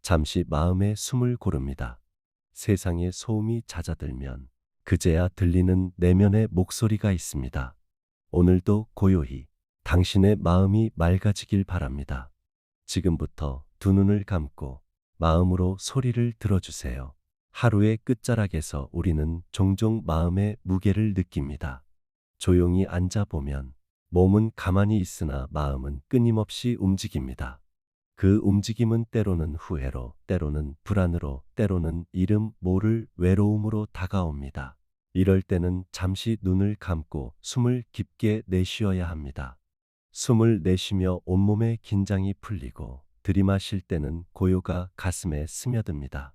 잠시 마음의 숨을 고릅니다. 세상의 소음이 잦아들면 그제야 들리는 내면의 목소리가 있습니다. 오늘도 고요히 당신의 마음이 맑아지길 바랍니다. 지금부터 두 눈을 감고 마음으로 소리를 들어주세요. 하루의 끝자락에서 우리는 종종 마음의 무게를 느낍니다. 조용히 앉아보면 몸은 가만히 있으나 마음은 끊임없이 움직입니다. 그 움직임은 때로는 후회로, 때로는 불안으로, 때로는 이름 모를 외로움으로 다가옵니다. 이럴 때는 잠시 눈을 감고 숨을 깊게 내쉬어야 합니다. 숨을 내쉬며 온몸의 긴장이 풀리고 들이마실 때는 고요가 가슴에 스며듭니다.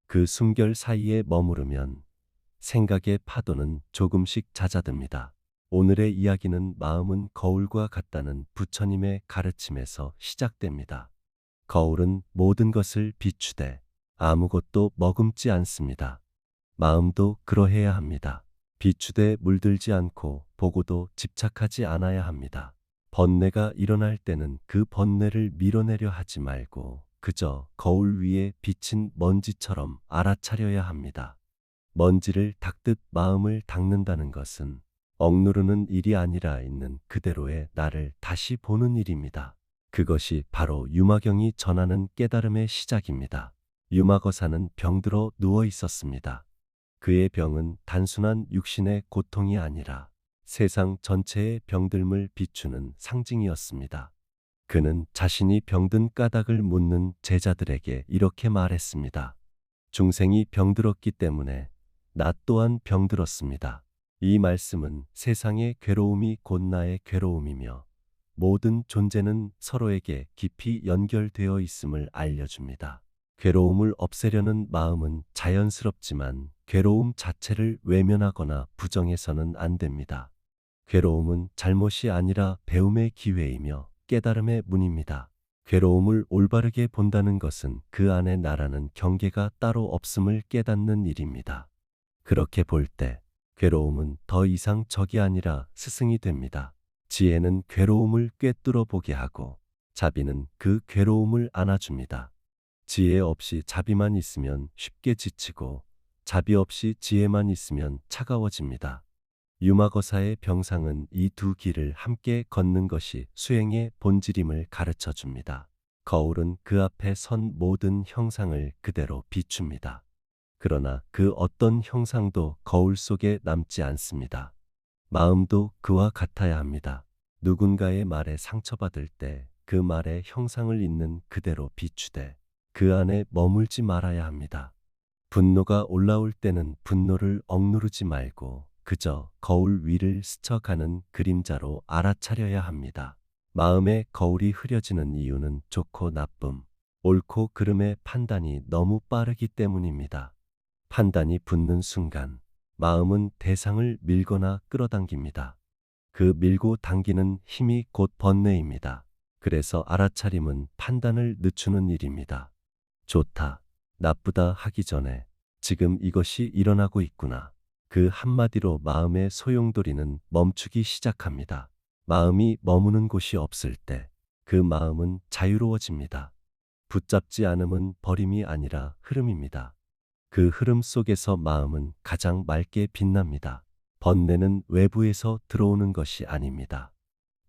그 숨결 사이에 머무르면 생각의 파도는 조금씩 잦아듭니다. 오늘의 이야기는 마음은 거울과 같다는 부처님의 가르침에서 시작됩니다. 거울은 모든 것을 비추되 아무것도 머금지 않습니다. 마음도 그러해야 합니다. 비추되 물들지 않고 보고도 집착하지 않아야 합니다. 번뇌가 일어날 때는 그 번뇌를 밀어내려 하지 말고 그저 거울 위에 비친 먼지처럼 알아차려야 합니다. 먼지를 닦듯 마음을 닦는다는 것은 억누르는 일이 아니라 있는 그대로의 나를 다시 보는 일입니다. 그것이 바로 유마경이 전하는 깨달음의 시작입니다. 유마거사는 병들어 누워 있었습니다. 그의 병은 단순한 육신의 고통이 아니라 세상 전체의 병듦을 비추는 상징이었습니다. 그는 자신이 병든 까닭을 묻는 제자들에게 이렇게 말했습니다. 중생이 병들었기 때문에 나 또한 병들었습니다. 이 말씀은 세상의 괴로움이 곧 나의 괴로움이며 모든 존재는 서로에게 깊이 연결되어 있음을 알려줍니다. 괴로움을 없애려는 마음은 자연스럽지만 괴로움 자체를 외면하거나 부정해서는 안 됩니다. 괴로움은 잘못이 아니라 배움의 기회이며 깨달음의 문입니다. 괴로움을 올바르게 본다는 것은 그 안에 나라는 경계가 따로 없음을 깨닫는 일입니다. 그렇게 볼 때 괴로움은 더 이상 적이 아니라 스승이 됩니다. 지혜는 괴로움을 꿰뚫어 보게 하고 자비는 그 괴로움을 안아줍니다. 지혜 없이 자비만 있으면 쉽게 지치고 자비 없이 지혜만 있으면 차가워집니다. 유마거사의 병상은 이 두 길을 함께 걷는 것이 수행의 본질임을 가르쳐 줍니다. 거울은 그 앞에 선 모든 형상을 그대로 비춥니다. 그러나 그 어떤 형상도 거울 속에 남지 않습니다. 마음도 그와 같아야 합니다. 누군가의 말에 상처받을 때 그 말의 형상을 있는 그대로 비추되 그 안에 머물지 말아야 합니다. 분노가 올라올 때는 분노를 억누르지 말고 그저 거울 위를 스쳐가는 그림자로 알아차려야 합니다. 마음의 거울이 흐려지는 이유는 좋고 나쁨, 옳고 그름의 판단이 너무 빠르기 때문입니다. 판단이 붙는 순간 마음은 대상을 밀거나 끌어당깁니다. 그 밀고 당기는 힘이 곧 번뇌입니다. 그래서 알아차림은 판단을 늦추는 일입니다. 좋다, 나쁘다 하기 전에 지금 이것이 일어나고 있구나. 그 한마디로 마음의 소용돌이는 멈추기 시작합니다. 마음이 머무는 곳이 없을 때 그 마음은 자유로워집니다. 붙잡지 않음은 버림이 아니라 흐름입니다. 그 흐름 속에서 마음은 가장 맑게 빛납니다. 번뇌는 외부에서 들어오는 것이 아닙니다.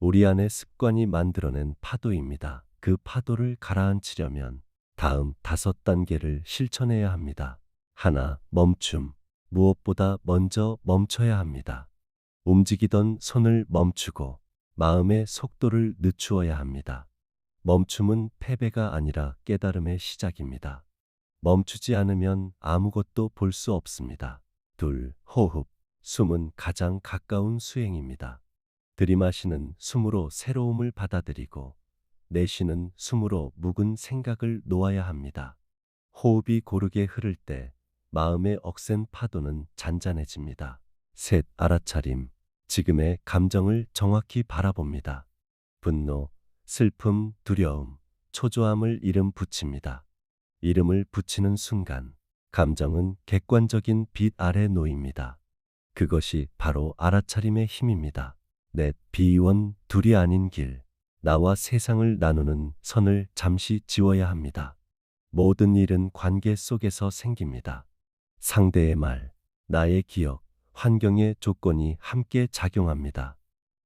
우리 안의 습관이 만들어낸 파도입니다. 그 파도를 가라앉히려면 다음 5단계를 실천해야 합니다. 하나, 멈춤. 무엇보다 먼저 멈춰야 합니다. 움직이던 손을 멈추고 마음의 속도를 늦추어야 합니다. 멈춤은 패배가 아니라 깨달음의 시작입니다. 멈추지 않으면 아무것도 볼 수 없습니다. 둘, 호흡. 숨은 가장 가까운 수행입니다. 들이마시는 숨으로 새로움을 받아들이고 내쉬는 숨으로 묵은 생각을 놓아야 합니다. 호흡이 고르게 흐를 때 마음의 억센 파도는 잔잔해집니다. 셋, 알아차림. 지금의 감정을 정확히 바라봅니다. 분노, 슬픔, 두려움, 초조함을 이름 붙입니다. 이름을 붙이는 순간 감정은 객관적인 빛 아래 놓입니다. 그것이 바로 알아차림의 힘입니다. 넷, 비원, 둘이 아닌 길. 나와 세상을 나누는 선을 잠시 지워야 합니다. 모든 일은 관계 속에서 생깁니다. 상대의 말, 나의 기억, 환경의 조건이 함께 작용합니다.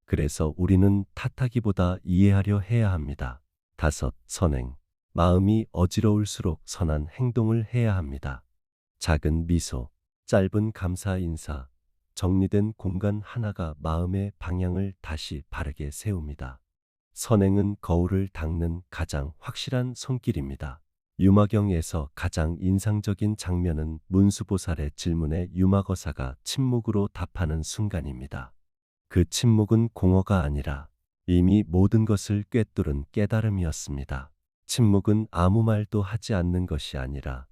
그래서 우리는 탓하기보다 이해하려 해야 합니다. 다섯, 선행. 마음이 어지러울수록 선한 행동을 해야 합니다. 작은 미소, 짧은 감사 인사, 정리된 공간 하나가 마음의 방향을 다시 바르게 세웁니다. 선행은 거울을 닦는 가장 확실한 손길입니다. 유마경에서 가장 인상적인 장면은 문수보살의 질문에 유마거사가 침묵으로 답하는 순간입니다. 그 침묵은 공허가 아니라 이미 모든 것을 꿰뚫은 깨달음이었습니다. 침묵은 아무 말도 하지 않는 것이 아니라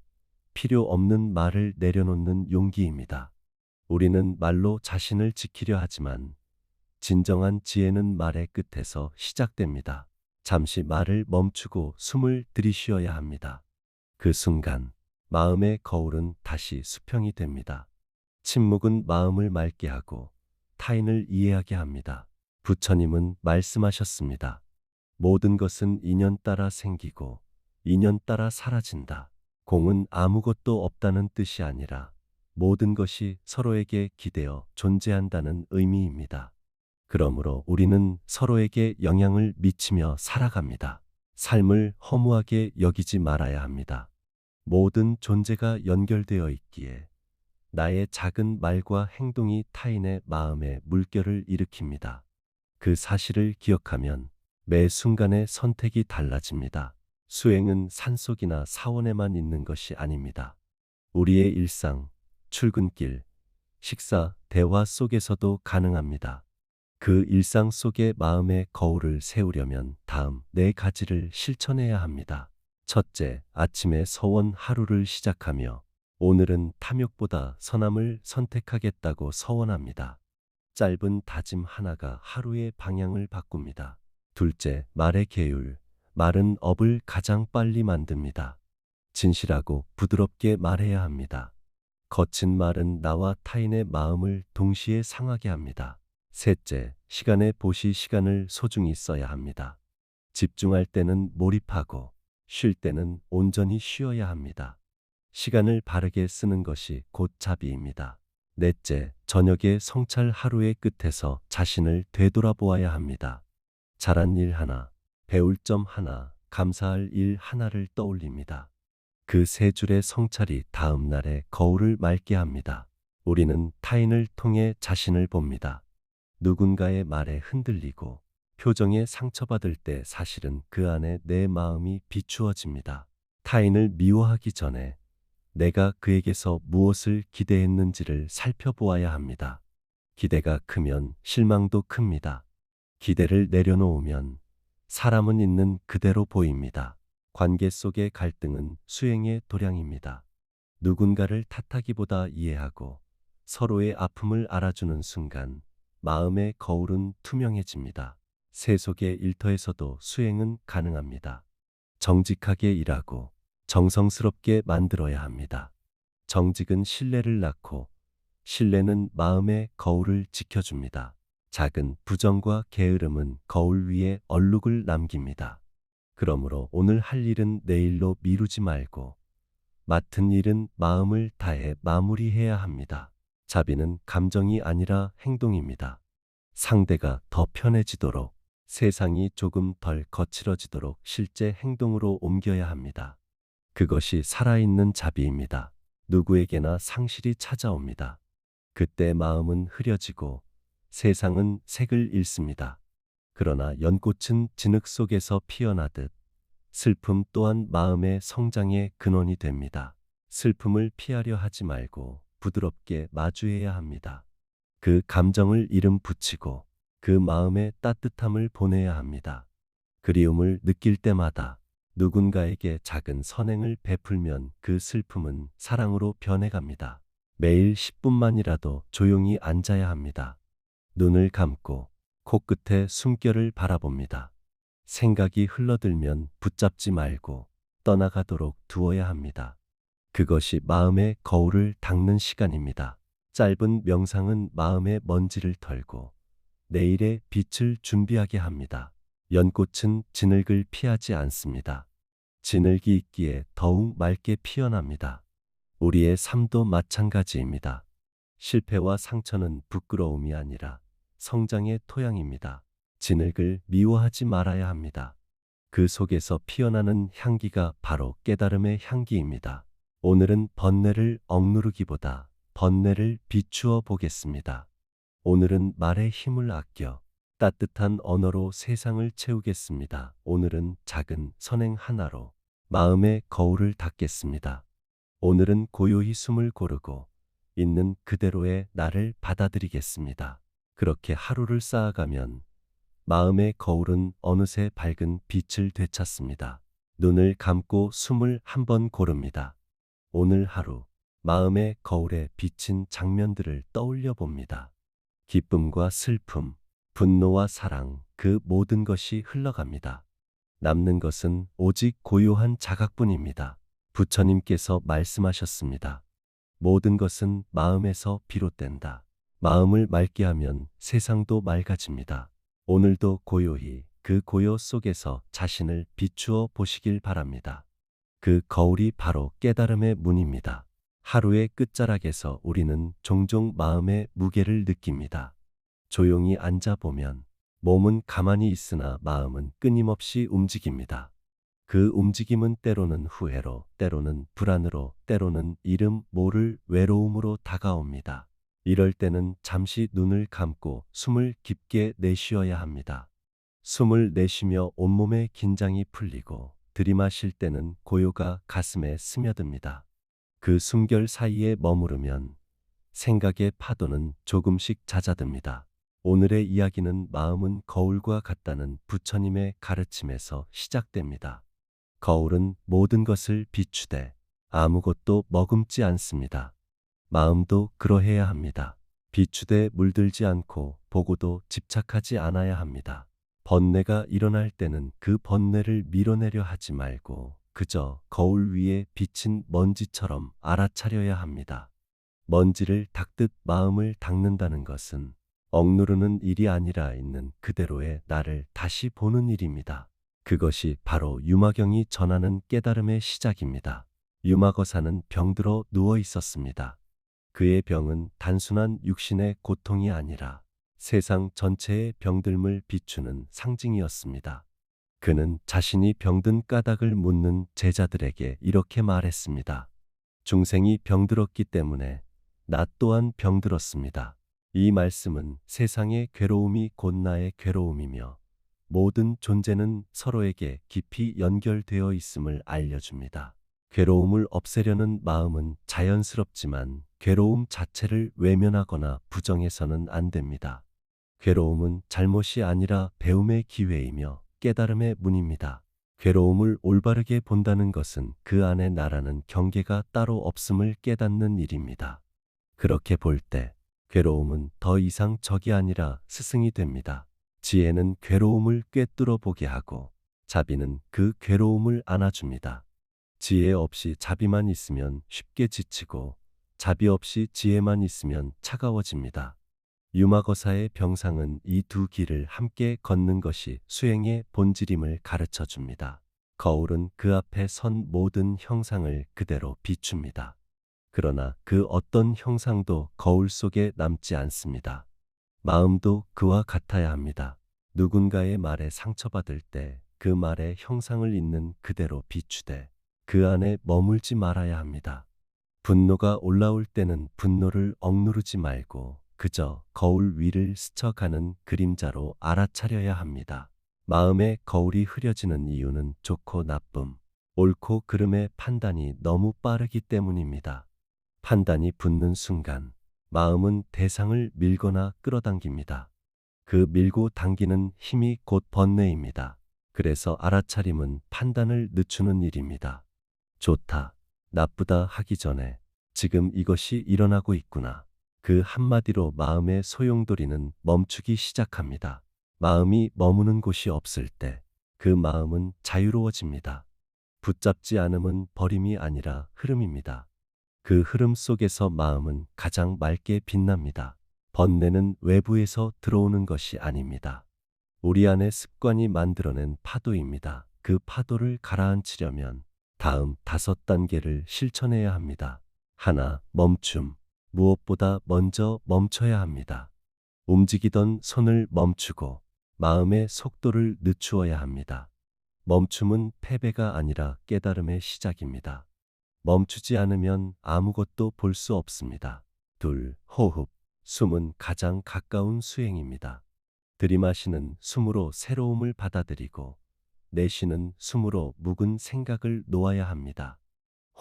필요 없는 말을 내려놓는 용기입니다. 우리는 말로 자신을 지키려 하지만 진정한 지혜는 말의 끝에서 시작됩니다. 잠시 말을 멈추고 숨을 들이쉬어야 합니다. 그 순간 마음의 거울은 다시 수평이 됩니다. 침묵은 마음을 맑게 하고 타인을 이해하게 합니다. 부처님은 말씀하셨습니다. 모든 것은 인연 따라 생기고 인연 따라 사라진다. 공은 아무것도 없다는 뜻이 아니라 모든 것이 서로에게 기대어 존재한다는 의미입니다. 그러므로 우리는 서로에게 영향을 미치며 살아갑니다. 삶을 허무하게 여기지 말아야 합니다. 모든 존재가 연결되어 있기에 나의 작은 말과 행동이 타인의 마음에 물결을 일으킵니다. 그 사실을 기억하면 매 순간의 선택이 달라집니다. 수행은 산속이나 사원에만 있는 것이 아닙니다. 우리의 일상, 출근길, 식사, 대화 속에서도 가능합니다. 그 일상 속에 마음의 거울을 세우려면 다음 네 가지를 실천해야 합니다. 첫째, 아침에 서원 하루를 시작하며 오늘은 탐욕보다 선함을 선택하겠다고 서원합니다. 짧은 다짐 하나가 하루의 방향을 바꿉니다. 둘째, 말의 계율. 말은 업을 가장 빨리 만듭니다. 진실하고 부드럽게 말해야 합니다. 거친 말은 나와 타인의 마음을 동시에 상하게 합니다. 셋째, 시간에 보시 시간을 소중히 써야 합니다. 집중할 때는 몰입하고 쉴 때는 온전히 쉬어야 합니다. 시간을 바르게 쓰는 것이 곧 자비입니다. 넷째, 저녁에 성찰 하루의 끝에서 자신을 되돌아보아야 합니다. 잘한 일 하나, 배울 점 하나, 감사할 일 하나를 떠올립니다. 그 세 줄의 성찰이 다음 날의 거울을 맑게 합니다. 우리는 타인을 통해 자신을 봅니다. 누군가의 말에 흔들리고 표정에 상처받을 때 사실은 그 안에 내 마음이 비추어집니다. 타인을 미워하기 전에 내가 그에게서 무엇을 기대했는지를 살펴보아야 합니다. 기대가 크면 실망도 큽니다. 기대를 내려놓으면 사람은 있는 그대로 보입니다. 관계 속의 갈등은 수행의 도량입니다. 누군가를 탓하기보다 이해하고 서로의 아픔을 알아주는 순간 마음의 거울은 투명해집니다. 세속의 일터에서도 수행은 가능합니다. 정직하게 일하고 정성스럽게 만들어야 합니다. 정직은 신뢰를 낳고 신뢰는 마음의 거울을 지켜줍니다. 작은 부정과 게으름은 거울 위에 얼룩을 남깁니다. 그러므로 오늘 할 일은 내일로 미루지 말고 맡은 일은 마음을 다해 마무리해야 합니다. 자비는 감정이 아니라 행동입니다. 상대가 더 편해지도록, 세상이 조금 덜 거칠어지도록 실제 행동으로 옮겨야 합니다. 그것이 살아있는 자비입니다. 누구에게나 상실이 찾아옵니다. 그때 마음은 흐려지고 세상은 색을 잃습니다. 그러나 연꽃은 진흙 속에서 피어나듯 슬픔 또한 마음의 성장의 근원이 됩니다. 슬픔을 피하려 하지 말고 부드럽게 마주해야 합니다. 그 감정을 이름 붙이고 그 마음의 따뜻함을 보내야 합니다. 그리움을 느낄 때마다 누군가에게 작은 선행을 베풀면 그 슬픔은 사랑으로 변해갑니다. 매일 10분만이라도 조용히 앉아야 합니다. 눈을 감고 코끝에 숨결을 바라봅니다. 생각이 흘러들면 붙잡지 말고 떠나가도록 두어야 합니다. 그것이 마음의 거울을 닦는 시간입니다. 짧은 명상은 마음의 먼지를 털고 내일의 빛을 준비하게 합니다. 연꽃은 진흙을 피하지 않습니다. 진흙이 있기에 더욱 맑게 피어납니다. 우리의 삶도 마찬가지입니다. 실패와 상처는 부끄러움이 아니라 성장의 토양입니다. 진흙을 미워하지 말아야 합니다. 그 속에서 피어나는 향기가 바로 깨달음의 향기입니다. 오늘은 번뇌를 억누르기보다 번뇌를 비추어 보겠습니다. 오늘은 말의 힘을 아껴 따뜻한 언어로 세상을 채우겠습니다. 오늘은 작은 선행 하나로 마음의 거울을 닦겠습니다. 오늘은 고요히 숨을 고르고 있는 그대로의 나를 받아들이겠습니다. 그렇게 하루를 쌓아가면 마음의 거울은 어느새 밝은 빛을 되찾습니다. 눈을 감고 숨을 한 번 고릅니다. 오늘 하루 마음의 거울에 비친 장면들을 떠올려 봅니다. 기쁨과 슬픔, 분노와 사랑, 그 모든 것이 흘러갑니다. 남는 것은 오직 고요한 자각뿐입니다. 부처님께서 말씀하셨습니다. 모든 것은 마음에서 비롯된다. 마음을 맑게 하면 세상도 맑아집니다. 오늘도 고요히 그 고요 속에서 자신을 비추어 보시길 바랍니다. 그 거울이 바로 깨달음의 문입니다. 하루의 끝자락에서 우리는 종종 마음의 무게를 느낍니다. 조용히 앉아보면 몸은 가만히 있으나 마음은 끊임없이 움직입니다. 그 움직임은 때로는 후회로, 때로는 불안으로, 때로는 이름 모를 외로움으로 다가옵니다. 이럴 때는 잠시 눈을 감고 숨을 깊게 내쉬어야 합니다. 숨을 내쉬며 온몸의 긴장이 풀리고 들이마실 때는 고요가 가슴에 스며듭니다. 그 숨결 사이에 머무르면 생각의 파도는 조금씩 잦아듭니다. 오늘의 이야기는 마음은 거울과 같다는 부처님의 가르침에서 시작됩니다. 거울은 모든 것을 비추되 아무것도 머금지 않습니다. 마음도 그러해야 합니다. 비추되 물들지 않고 보고도 집착하지 않아야 합니다. 번뇌가 일어날 때는 그 번뇌를 밀어내려 하지 말고 그저 거울 위에 비친 먼지처럼 알아차려야 합니다. 먼지를 닦듯 마음을 닦는다는 것은 억누르는 일이 아니라 있는 그대로의 나를 다시 보는 일입니다. 그것이 바로 유마경이 전하는 깨달음의 시작입니다. 유마거사는 병들어 누워 있었습니다. 그의 병은 단순한 육신의 고통이 아니라 세상 전체의 병듦을 비추는 상징이었습니다. 그는 자신이 병든 까닭을 묻는 제자들에게 이렇게 말했습니다. 중생이 병들었기 때문에 나 또한 병들었습니다. 이 말씀은 세상의 괴로움이 곧 나의 괴로움이며 모든 존재는 서로에게 깊이 연결되어 있음을 알려줍니다. 괴로움을 없애려는 마음은 자연스럽지만 괴로움 자체를 외면하거나 부정해서는 안 됩니다. 괴로움은 잘못이 아니라 배움의 기회이며 깨달음의 문입니다. 괴로움을 올바르게 본다는 것은 그 안에 나라는 경계가 따로 없음을 깨닫는 일입니다. 그렇게 볼 때 괴로움은 더 이상 적이 아니라 스승이 됩니다. 지혜는 괴로움을 꿰뚫어 보게 하고 자비는 그 괴로움을 안아줍니다. 지혜 없이 자비만 있으면 쉽게 지치고 자비 없이 지혜만 있으면 차가워집니다. 유마거사의 병상은 이 두 길을 함께 걷는 것이 수행의 본질임을 가르쳐 줍니다. 거울은 그 앞에 선 모든 형상을 그대로 비춥니다. 그러나 그 어떤 형상도 거울 속에 남지 않습니다. 마음도 그와 같아야 합니다. 누군가의 말에 상처받을 때 그 말의 형상을 있는 그대로 비추되 그 안에 머물지 말아야 합니다. 분노가 올라올 때는 분노를 억누르지 말고 그저 거울 위를 스쳐가는 그림자로 알아차려야 합니다. 마음의 거울이 흐려지는 이유는 좋고 나쁨, 옳고 그름의 판단이 너무 빠르기 때문입니다. 판단이 붙는 순간 마음은 대상을 밀거나 끌어당깁니다. 그 밀고 당기는 힘이 곧 번뇌입니다. 그래서 알아차림은 판단을 늦추는 일입니다. 좋다, 나쁘다 하기 전에 지금 이것이 일어나고 있구나. 그 한마디로 마음의 소용돌이는 멈추기 시작합니다. 마음이 머무는 곳이 없을 때 그 마음은 자유로워집니다. 붙잡지 않음은 버림이 아니라 흐름입니다. 그 흐름 속에서 마음은 가장 맑게 빛납니다. 번뇌는 외부에서 들어오는 것이 아닙니다. 우리 안의 습관이 만들어낸 파도입니다. 그 파도를 가라앉히려면 다음 5단계를 실천해야 합니다. 하나, 멈춤. 무엇보다 먼저 멈춰야 합니다. 움직이던 손을 멈추고 마음의 속도를 늦추어야 합니다. 멈춤은 패배가 아니라 깨달음의 시작입니다. 멈추지 않으면 아무것도 볼 수 없습니다. 둘, 호흡. 숨은 가장 가까운 수행입니다. 들이마시는 숨으로 새로움을 받아들이고 내쉬는 숨으로 묵은 생각을 놓아야 합니다.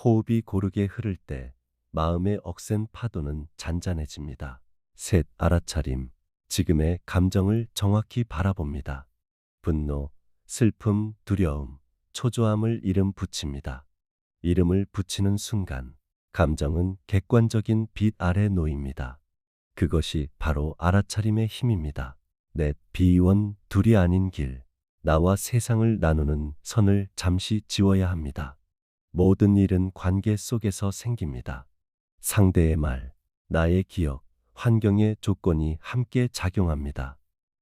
호흡이 고르게 흐를 때 마음의 억센 파도는 잔잔해집니다. 셋, 알아차림. 지금의 감정을 정확히 바라봅니다. 분노, 슬픔, 두려움, 초조함을 이름 붙입니다. 이름을 붙이는 순간 감정은 객관적인 빛 아래 놓입니다. 그것이 바로 알아차림의 힘입니다. 넷, 비원, 둘이 아닌 길. 나와 세상을 나누는 선을 잠시 지워야 합니다. 모든 일은 관계 속에서 생깁니다. 상대의 말, 나의 기억, 환경의 조건이 함께 작용합니다.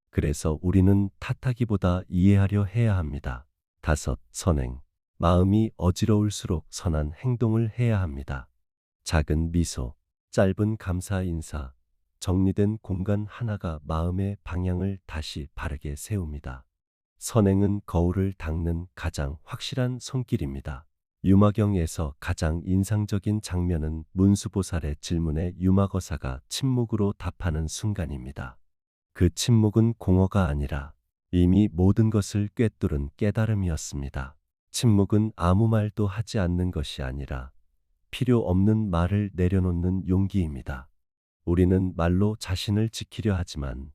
그래서 우리는 탓하기보다 이해하려 해야 합니다. 다섯, 선행. 마음이 어지러울수록 선한 행동을 해야 합니다. 작은 미소, 짧은 감사 인사, 정리된 공간 하나가 마음의 방향을 다시 바르게 세웁니다. 선행은 거울을 닦는 가장 확실한 손길입니다. 유마경에서 가장 인상적인 장면은 문수보살의 질문에 유마거사가 침묵으로 답하는 순간입니다. 그 침묵은 공허가 아니라 이미 모든 것을 꿰뚫은 깨달음이었습니다. 침묵은 아무 말도 하지 않는 것이 아니라 필요 없는 말을 내려놓는 용기입니다. 우리는 말로 자신을 지키려 하지만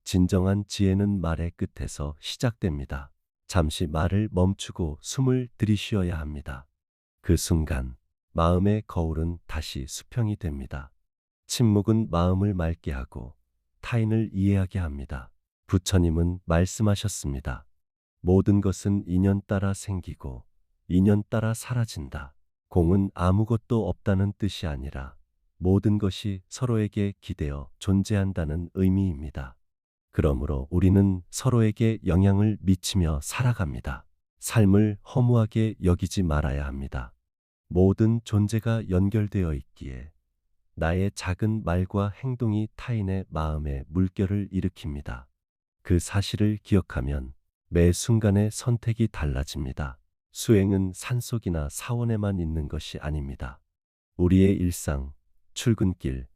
진정한 지혜는 말의 끝에서 시작됩니다. 잠시 말을 멈추고 숨을 들이쉬어야 합니다. 그 순간 마음의 거울은 다시 수평이 됩니다. 침묵은 마음을 맑게 하고 타인을 이해하게 합니다. 부처님은 말씀하셨습니다. 모든 것은 인연 따라 생기고 인연 따라 사라진다. 공은 아무것도 없다는 뜻이 아니라 모든 것이 서로에게 기대어 존재한다는 의미입니다. 그러므로 우리는 서로에게 영향을 미치며 살아갑니다. 삶을 허무하게 여기지 말아야 합니다. 모든 존재가 연결되어 있기에 나의 작은 말과 행동이 타인의 마음에 물결을 일으킵니다. 그 사실을 기억하면 매 순간의 선택이 달라집니다. 수행은 산속이나 사원에만 있는 것이 아닙니다. 우리의 일상, 출근길,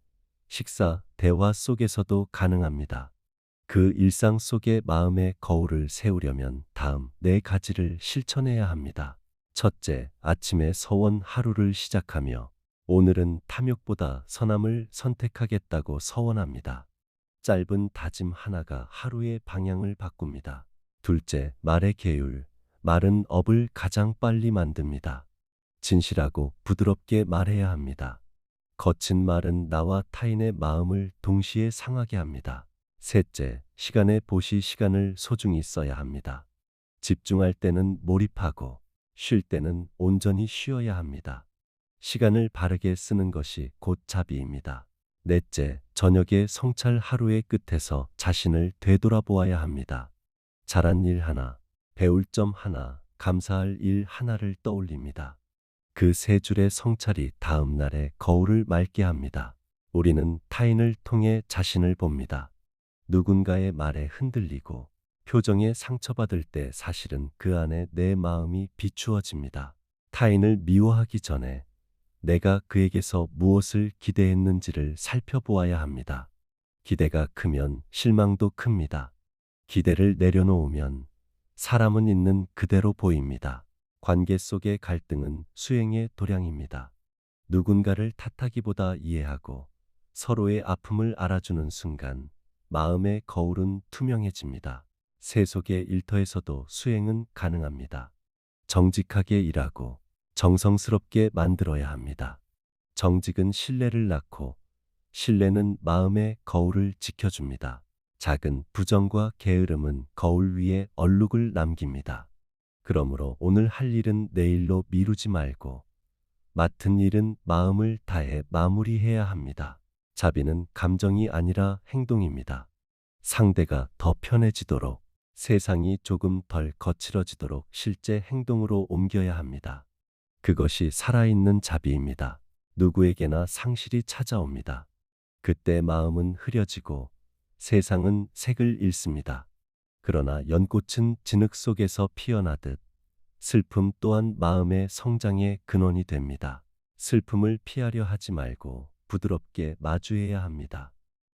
식사, 대화 속에서도 가능합니다. 그 일상 속에 마음의 거울을 세우려면 다음 4가지를 실천해야 합니다. 첫째, 아침에 서원 하루를 시작하며 오늘은 탐욕보다 선함을 선택하겠다고 서원합니다. 짧은 다짐 하나가 하루의 방향을 바꿉니다. 둘째, 말의 계율. 말은 업을 가장 빨리 만듭니다. 진실하고 부드럽게 말해야 합니다. 거친 말은 나와 타인의 마음을 동시에 상하게 합니다. 셋째, 시간의 보시 시간을 소중히 써야 합니다. 집중할 때는 몰입하고 쉴 때는 온전히 쉬어야 합니다. 시간을 바르게 쓰는 것이 곧 자비입니다. 넷째, 저녁에 성찰 하루의 끝에서 자신을 되돌아보아야 합니다. 잘한 일 하나, 배울 점 하나, 감사할 일 하나를 떠올립니다. 그 3줄의 성찰이 다음 날의 거울을 맑게 합니다. 우리는 타인을 통해 자신을 봅니다. 누군가의 말에 흔들리고 표정에 상처받을 때 사실은 그 안에 내 마음이 비추어집니다. 타인을 미워하기 전에 내가 그에게서 무엇을 기대했는지를 살펴보아야 합니다. 기대가 크면 실망도 큽니다. 기대를 내려놓으면 사람은 있는 그대로 보입니다. 관계 속의 갈등은 수행의 도량입니다. 누군가를 탓하기보다 이해하고 서로의 아픔을 알아주는 순간 마음의 거울은 투명해집니다. 세속의 일터에서도 수행은 가능합니다. 정직하게 일하고 정성스럽게 만들어야 합니다. 정직은 신뢰를 낳고 신뢰는 마음의 거울을 지켜줍니다. 작은 부정과 게으름은 거울 위에 얼룩을 남깁니다. 그러므로 오늘 할 일은 내일로 미루지 말고 맡은 일은 마음을 다해 마무리해야 합니다. 자비는 감정이 아니라 행동입니다. 상대가 더 편해지도록 세상이 조금 덜 거칠어지도록 실제 행동으로 옮겨야 합니다. 그것이 살아있는 자비입니다. 누구에게나 상실이 찾아옵니다. 그때 마음은 흐려지고 세상은 색을 잃습니다. 그러나 연꽃은 진흙 속에서 피어나듯 슬픔 또한 마음의 성장의 근원이 됩니다. 슬픔을 피하려 하지 말고 부드럽게 마주해야 합니다.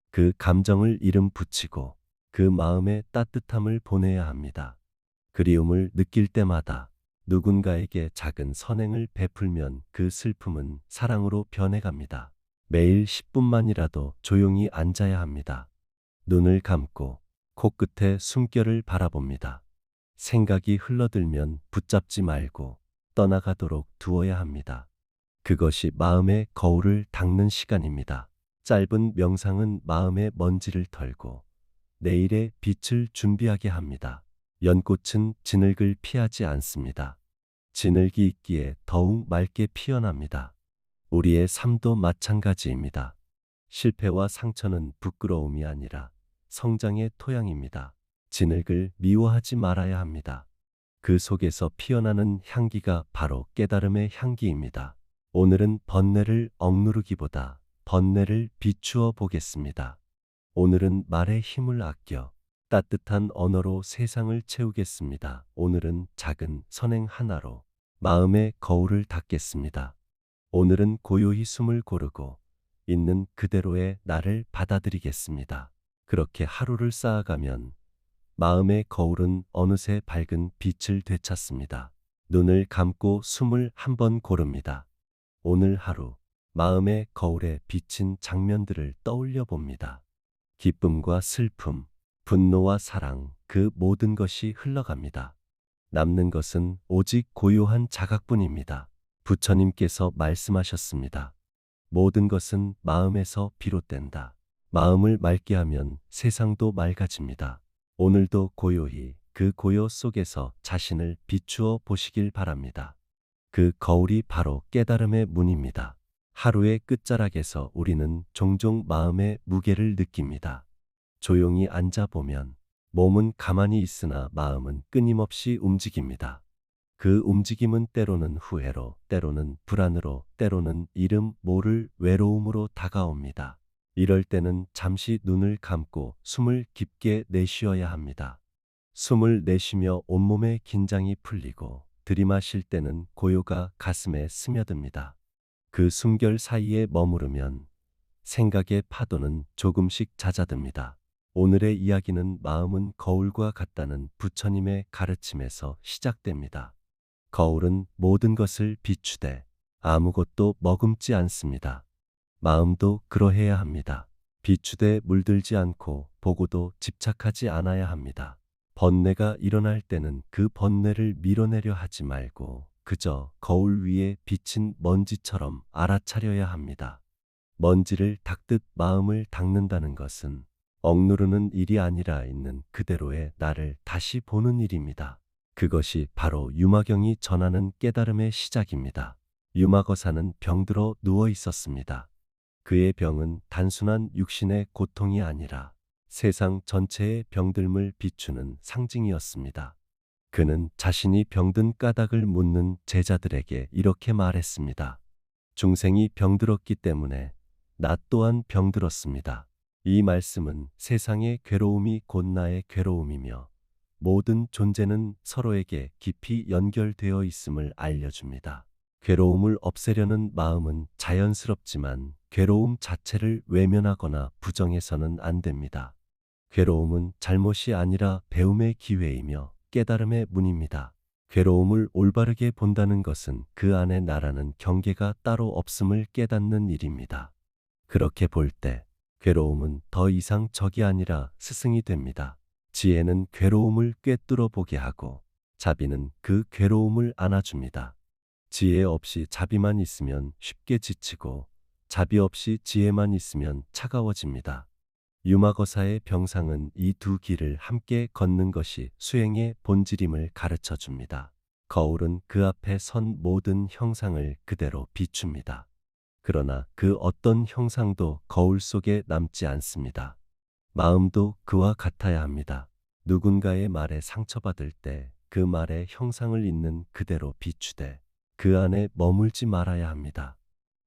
그 감정을 이름 붙이고 그 마음의 따뜻함을 보내야 합니다. 그리움을 느낄 때마다 누군가에게 작은 선행을 베풀면 그 슬픔은 사랑으로 변해갑니다. 매일 10분만이라도 조용히 앉아야 합니다. 눈을 감고 코끝에 숨결을 바라봅니다. 생각이 흘러들면 붙잡지 말고 떠나가도록 두어야 합니다. 그것이 마음의 거울을 닦는 시간입니다. 짧은 명상은 마음의 먼지를 털고 내일의 빛을 준비하게 합니다. 연꽃은 진흙을 피하지 않습니다. 진흙이 있기에 더욱 맑게 피어납니다. 우리의 삶도 마찬가지입니다. 실패와 상처는 부끄러움이 아니라 성장의 토양입니다. 진흙을 미워하지 말아야 합니다. 그 속에서 피어나는 향기가 바로 깨달음의 향기입니다. 오늘은 번뇌를 억누르기보다 번뇌를 비추어 보겠습니다. 오늘은 말의 힘을 아껴 따뜻한 언어로 세상을 채우겠습니다. 오늘은 작은 선행 하나로 마음의 거울을 닦겠습니다. 오늘은 고요히 숨을 고르고 있는 그대로의 나를 받아들이겠습니다. 그렇게 하루를 쌓아가면 마음의 거울은 어느새 밝은 빛을 되찾습니다. 눈을 감고 숨을 한 번 고릅니다. 오늘 하루 마음의 거울에 비친 장면들을 떠올려 봅니다. 기쁨과 슬픔, 분노와 사랑, 그 모든 것이 흘러갑니다. 남는 것은 오직 고요한 자각뿐입니다. 부처님께서 말씀하셨습니다. 모든 것은 마음에서 비롯된다. 마음을 맑게 하면 세상도 맑아집니다. 오늘도 고요히 그 고요 속에서 자신을 비추어 보시길 바랍니다. 그 거울이 바로 깨달음의 문입니다. 하루의 끝자락에서 우리는 종종 마음의 무게를 느낍니다. 조용히 앉아보면 몸은 가만히 있으나 마음은 끊임없이 움직입니다. 그 움직임은 때로는 후회로, 때로는 불안으로, 때로는 이름 모를 외로움으로 다가옵니다. 이럴 때는 잠시 눈을 감고 숨을 깊게 내쉬어야 합니다. 숨을 내쉬며 온몸의 긴장이 풀리고 들이마실 때는 고요가 가슴에 스며듭니다. 그 숨결 사이에 머무르면 생각의 파도는 조금씩 잦아듭니다. 오늘의 이야기는 마음은 거울과 같다는 부처님의 가르침에서 시작됩니다. 거울은 모든 것을 비추되 아무것도 머금지 않습니다. 마음도 그러해야 합니다. 비추되 물들지 않고 보고도 집착하지 않아야 합니다. 번뇌가 일어날 때는 그 번뇌를 밀어내려 하지 말고 그저 거울 위에 비친 먼지처럼 알아차려야 합니다. 먼지를 닦듯 마음을 닦는다는 것은 억누르는 일이 아니라 있는 그대로의 나를 다시 보는 일입니다. 그것이 바로 유마경이 전하는 깨달음의 시작입니다. 유마거사는 병들어 누워 있었습니다. 그의 병은 단순한 육신의 고통이 아니라 세상 전체의 병들음을 비추는 상징이었습니다. 그는 자신이 병든 까닭을 묻는 제자들에게 이렇게 말했습니다. 중생이 병들었기 때문에 나 또한 병들었습니다. 이 말씀은 세상의 괴로움이 곧 나의 괴로움이며 모든 존재는 서로에게 깊이 연결되어 있음을 알려줍니다. 괴로움을 없애려는 마음은 자연스럽지만 괴로움 자체를 외면하거나 부정해서는 안 됩니다. 괴로움은 잘못이 아니라 배움의 기회이며 깨달음의 문입니다. 괴로움을 올바르게 본다는 것은 그 안에 나라는 경계가 따로 없음을 깨닫는 일입니다. 그렇게 볼 때 괴로움은 더 이상 적이 아니라 스승이 됩니다. 지혜는 괴로움을 꿰뚫어 보게 하고 자비는 그 괴로움을 안아줍니다. 지혜 없이 자비만 있으면 쉽게 지치고 자비 없이 지혜만 있으면 차가워집니다. 유마거사의 병상은 이 두 길을 함께 걷는 것이 수행의 본질임을 가르쳐 줍니다. 거울은 그 앞에 선 모든 형상을 그대로 비춥니다. 그러나 그 어떤 형상도 거울 속에 남지 않습니다. 마음도 그와 같아야 합니다. 누군가의 말에 상처받을 때 그 말의 형상을 있는 그대로 비추되 그 안에 머물지 말아야 합니다.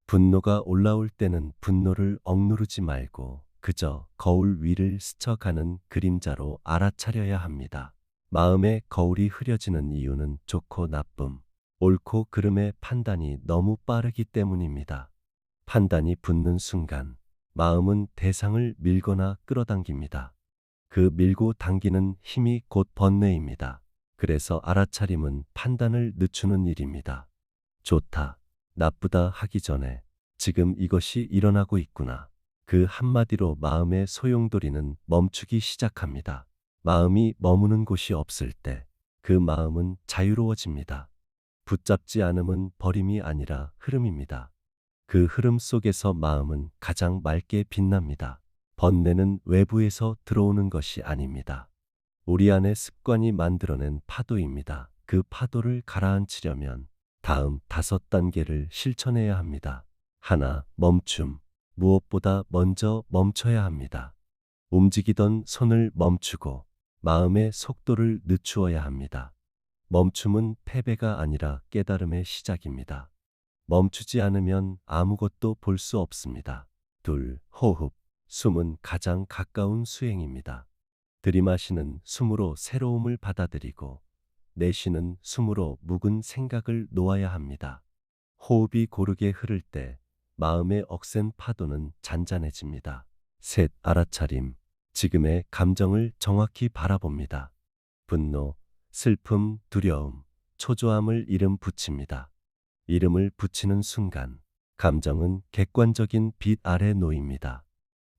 분노가 올라올 때는 분노를 억누르지 말고 그저 거울 위를 스쳐가는 그림자로 알아차려야 합니다. 마음의 거울이 흐려지는 이유는 좋고 나쁨, 옳고 그름의 판단이 너무 빠르기 때문입니다. 판단이 붙는 순간 마음은 대상을 밀거나 끌어당깁니다. 그 밀고 당기는 힘이 곧 번뇌입니다. 그래서 알아차림은 판단을 늦추는 일입니다. 좋다, 나쁘다 하기 전에 지금 이것이 일어나고 있구나. 그 한마디로 마음의 소용돌이는 멈추기 시작합니다. 마음이 머무는 곳이 없을 때 그 마음은 자유로워집니다. 붙잡지 않음은 버림이 아니라 흐름입니다. 그 흐름 속에서 마음은 가장 맑게 빛납니다. 번뇌는 외부에서 들어오는 것이 아닙니다. 우리 안의 습관이 만들어낸 파도입니다. 그 파도를 가라앉히려면 다음 5단계를 실천해야 합니다. 하나, 멈춤. 무엇보다 먼저 멈춰야 합니다. 움직이던 손을 멈추고 마음의 속도를 늦추어야 합니다. 멈춤은 패배가 아니라 깨달음의 시작입니다. 멈추지 않으면 아무것도 볼 수 없습니다. 둘, 호흡. 숨은 가장 가까운 수행입니다. 들이마시는 숨으로 새로움을 받아들이고 내쉬는 숨으로 묵은 생각을 놓아야 합니다. 호흡이 고르게 흐를 때 마음의 억센 파도는 잔잔해집니다. 셋, 알아차림. 지금의 감정을 정확히 바라봅니다. 분노, 슬픔, 두려움, 초조함을 이름 붙입니다. 이름을 붙이는 순간 감정은 객관적인 빛 아래 놓입니다.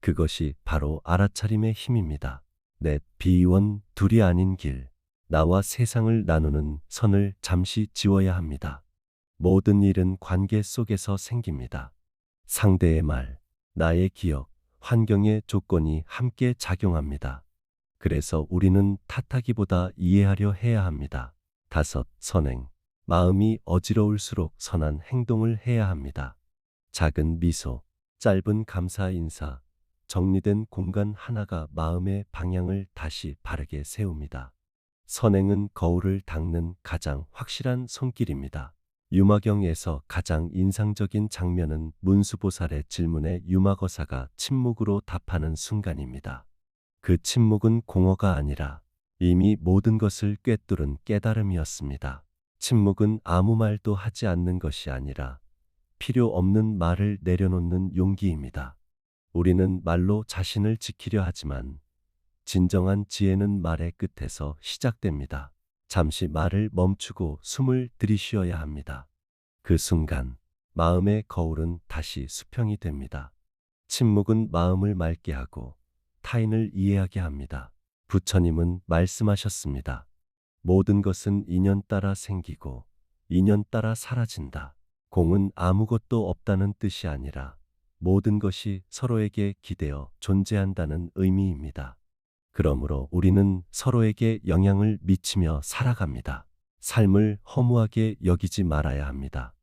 그것이 바로 알아차림의 힘입니다. 넷, 비원, 둘이 아닌 길. 나와 세상을 나누는 선을 잠시 지워야 합니다. 모든 일은 관계 속에서 생깁니다. 상대의 말, 나의 기억, 환경의 조건이 함께 작용합니다. 그래서 우리는 탓하기보다 이해하려 해야 합니다. 다섯, 선행. 마음이 어지러울수록 선한 행동을 해야 합니다. 작은 미소, 짧은 감사 인사, 정리된 공간 하나가 마음의 방향을 다시 바르게 세웁니다. 선행은 거울을 닦는 가장 확실한 손길입니다. 유마경에서 가장 인상적인 장면은 문수보살의 질문에 유마거사가 침묵으로 답하는 순간입니다. 그 침묵은 공허가 아니라 이미 모든 것을 꿰뚫은 깨달음이었습니다. 침묵은 아무 말도 하지 않는 것이 아니라 필요 없는 말을 내려놓는 용기입니다. 우리는 말로 자신을 지키려 하지만 진정한 지혜는 말의 끝에서 시작됩니다. 잠시 말을 멈추고 숨을 들이쉬어야 합니다. 그 순간 마음의 거울은 다시 수평이 됩니다. 침묵은 마음을 맑게 하고 타인을 이해하게 합니다. 부처님은 말씀하셨습니다. 모든 것은 인연 따라 생기고 인연 따라 사라진다. 공은 아무것도 없다는 뜻이 아니라 모든 것이 서로에게 기대어 존재한다는 의미입니다. 그러므로 우리는 서로에게 영향을 미치며 살아갑니다. 삶을 허무하게 여기지 말아야 합니다.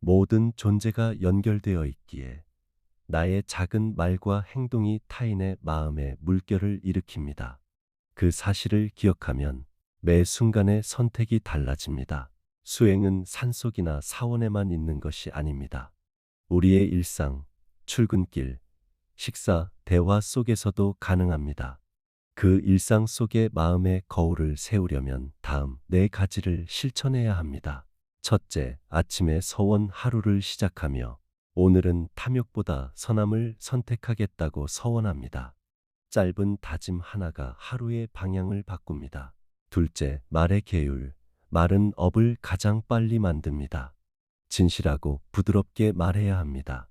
모든 존재가 연결되어 있기에 나의 작은 말과 행동이 타인의 마음에 물결을 일으킵니다. 그 사실을 기억하면 매 순간의 선택이 달라집니다. 수행은 산속이나 사원에만 있는 것이 아닙니다. 우리의 일상, 출근길, 식사, 대화 속에서도 가능합니다. 그 일상 속에 마음의 거울을 세우려면 다음 4가지를 실천해야 합니다. 첫째, 아침에 서원 하루를 시작하며 오늘은 탐욕보다 선함을 선택하겠다고 서원합니다. 짧은 다짐 하나가 하루의 방향을 바꿉니다. 둘째, 말의 계율. 말은 업을 가장 빨리 만듭니다. 진실하고 부드럽게 말해야 합니다.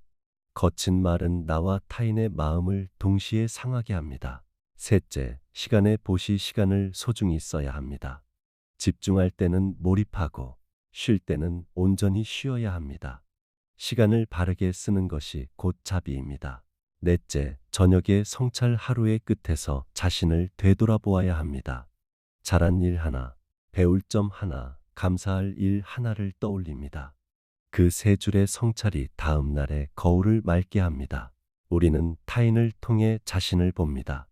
거친 말은 나와 타인의 마음을 동시에 상하게 합니다. 셋째, 시간의 보시 시간을 소중히 써야 합니다. 집중할 때는 몰입하고 쉴 때는 온전히 쉬어야 합니다. 시간을 바르게 쓰는 것이 곧 자비입니다. 넷째, 저녁에 성찰 하루의 끝에서 자신을 되돌아보아야 합니다. 잘한 일 하나, 배울 점 하나, 감사할 일 하나를 떠올립니다. 그 3줄의 성찰이 다음 날의 거울을 맑게 합니다. 우리는 타인을 통해 자신을 봅니다.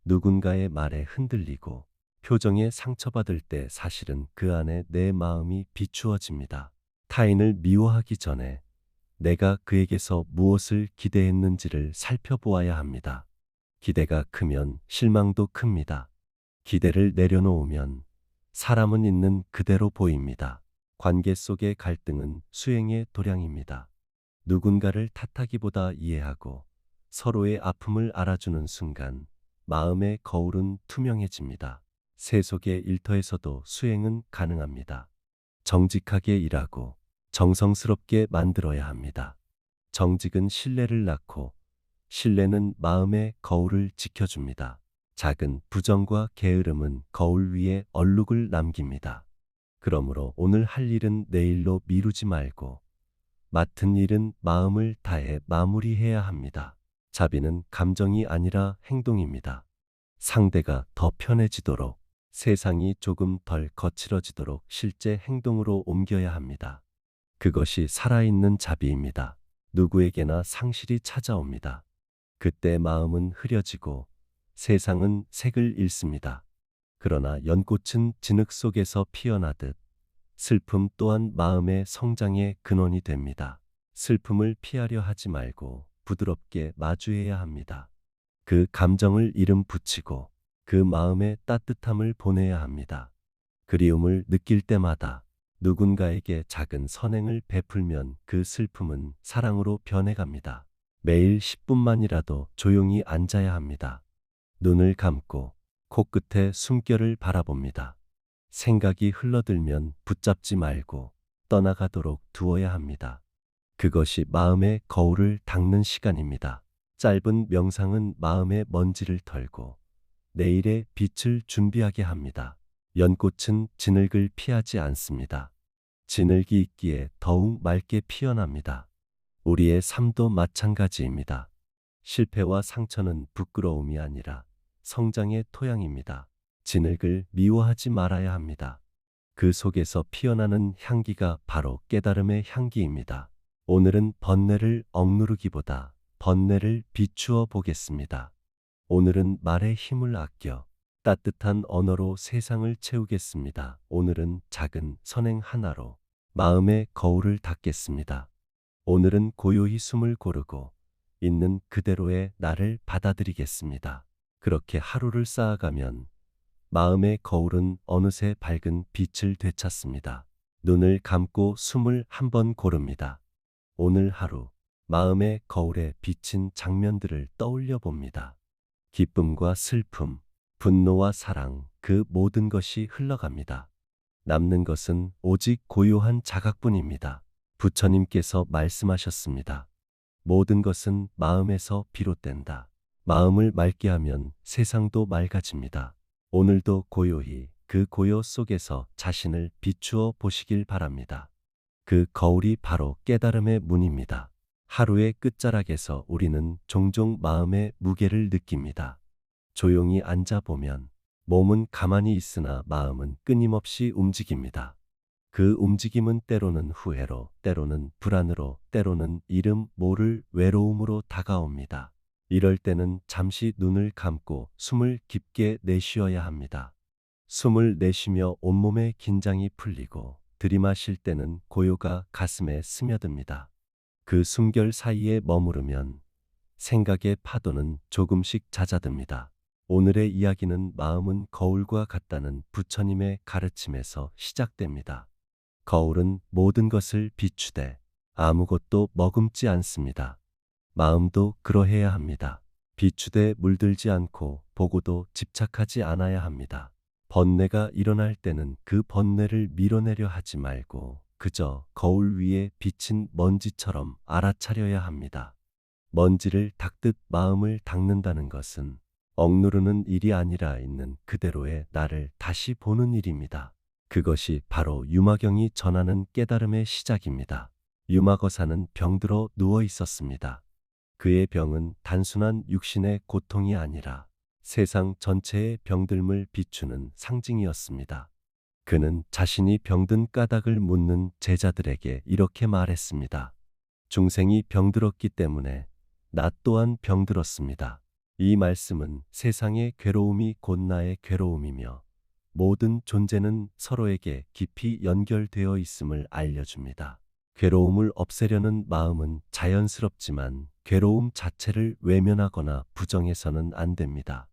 누군가의 말에 흔들리고 표정에 상처받을 때 사실은 그 안에 내 마음이 비추어집니다. 타인을 미워하기 전에 내가 그에게서 무엇을 기대했는지를 살펴보아야 합니다. 기대가 크면 실망도 큽니다. 기대를 내려놓으면 사람은 있는 그대로 보입니다. 관계 속의 갈등은 수행의 도량입니다. 누군가를 탓하기보다 이해하고 서로의 아픔을 알아주는 순간 마음의 거울은 투명해집니다. 세속의 일터에서도 수행은 가능합니다. 정직하게 일하고 정성스럽게 만들어야 합니다. 정직은 신뢰를 낳고 신뢰는 마음의 거울을 지켜줍니다. 작은 부정과 게으름은 거울 위에 얼룩을 남깁니다. 그러므로 오늘 할 일은 내일로 미루지 말고 맡은 일은 마음을 다해 마무리해야 합니다. 자비는 감정이 아니라 행동입니다. 상대가 더 편해지도록, 세상이 조금 덜 거칠어지도록 실제 행동으로 옮겨야 합니다. 그것이 살아있는 자비입니다. 누구에게나 상실이 찾아옵니다. 그때 마음은 흐려지고 세상은 색을 잃습니다. 그러나 연꽃은 진흙 속에서 피어나듯 슬픔 또한 마음의 성장의 근원이 됩니다. 슬픔을 피하려 하지 말고 부드럽게 마주해야 합니다. 그 감정을 이름 붙이고 그 마음의 따뜻함을 보내야 합니다. 그리움을 느낄 때마다 누군가에게 작은 선행을 베풀면 그 슬픔은 사랑으로 변해갑니다. 매일 10분만이라도 조용히 앉아야 합니다. 눈을 감고 코끝에 숨결을 바라봅니다. 생각이 흘러들면 붙잡지 말고 떠나가도록 두어야 합니다. 그것이 마음의 거울을 닦는 시간입니다. 짧은 명상은 마음의 먼지를 털고 내일의 빛을 준비하게 합니다. 연꽃은 진흙을 피하지 않습니다. 진흙이 있기에 더욱 맑게 피어납니다. 우리의 삶도 마찬가지입니다. 실패와 상처는 부끄러움이 아니라 성장의 토양입니다. 진흙을 미워하지 말아야 합니다. 그 속에서 피어나는 향기가 바로 깨달음의 향기입니다. 오늘은 번뇌를 억누르기보다 번뇌를 비추어 보겠습니다. 오늘은 말의 힘을 아껴 따뜻한 언어로 세상을 채우겠습니다. 오늘은 작은 선행 하나로 마음의 거울을 닦겠습니다. 오늘은 고요히 숨을 고르고 있는 그대로의 나를 받아들이겠습니다. 그렇게 하루를 쌓아가면 마음의 거울은 어느새 밝은 빛을 되찾습니다. 눈을 감고 숨을 한 번 고릅니다. 오늘 하루 마음의 거울에 비친 장면들을 떠올려 봅니다. 기쁨과 슬픔, 분노와 사랑, 그 모든 것이 흘러갑니다. 남는 것은 오직 고요한 자각뿐입니다. 부처님께서 말씀하셨습니다. 모든 것은 마음에서 비롯된다. 마음을 맑게 하면 세상도 맑아집니다. 오늘도 고요히 그 고요 속에서 자신을 비추어 보시길 바랍니다. 그 거울이 바로 깨달음의 문입니다. 하루의 끝자락에서 우리는 종종 마음의 무게를 느낍니다. 조용히 앉아보면 몸은 가만히 있으나 마음은 끊임없이 움직입니다. 그 움직임은 때로는 후회로, 때로는 불안으로, 때로는 이름 모를 외로움으로 다가옵니다. 이럴 때는 잠시 눈을 감고 숨을 깊게 내쉬어야 합니다. 숨을 내쉬며 온몸의 긴장이 풀리고 들이마실 때는 고요가 가슴에 스며듭니다. 그 숨결 사이에 머무르면 생각의 파도는 조금씩 잦아듭니다. 오늘의 이야기는 마음은 거울과 같다는 부처님의 가르침에서 시작됩니다. 거울은 모든 것을 비추되 아무것도 머금지 않습니다. 마음도 그러해야 합니다. 비추되 물들지 않고 보고도 집착하지 않아야 합니다. 번뇌가 일어날 때는 그 번뇌를 밀어내려 하지 말고 그저 거울 위에 비친 먼지처럼 알아차려야 합니다. 먼지를 닦듯 마음을 닦는다는 것은 억누르는 일이 아니라 있는 그대로의 나를 다시 보는 일입니다. 그것이 바로 유마경이 전하는 깨달음의 시작입니다. 유마거사는 병들어 누워 있었습니다. 그의 병은 단순한 육신의 고통이 아니라 세상 전체의 병들음을 비추는 상징이었습니다. 그는 자신이 병든 까닭을 묻는 제자들에게 이렇게 말했습니다. 중생이 병들었기 때문에 나 또한 병들었습니다. 이 말씀은 세상의 괴로움이 곧 나의 괴로움이며 모든 존재는 서로에게 깊이 연결되어 있음을 알려줍니다. 괴로움을 없애려는 마음은 자연스럽지만 괴로움 자체를 외면하거나 부정해서는 안 됩니다.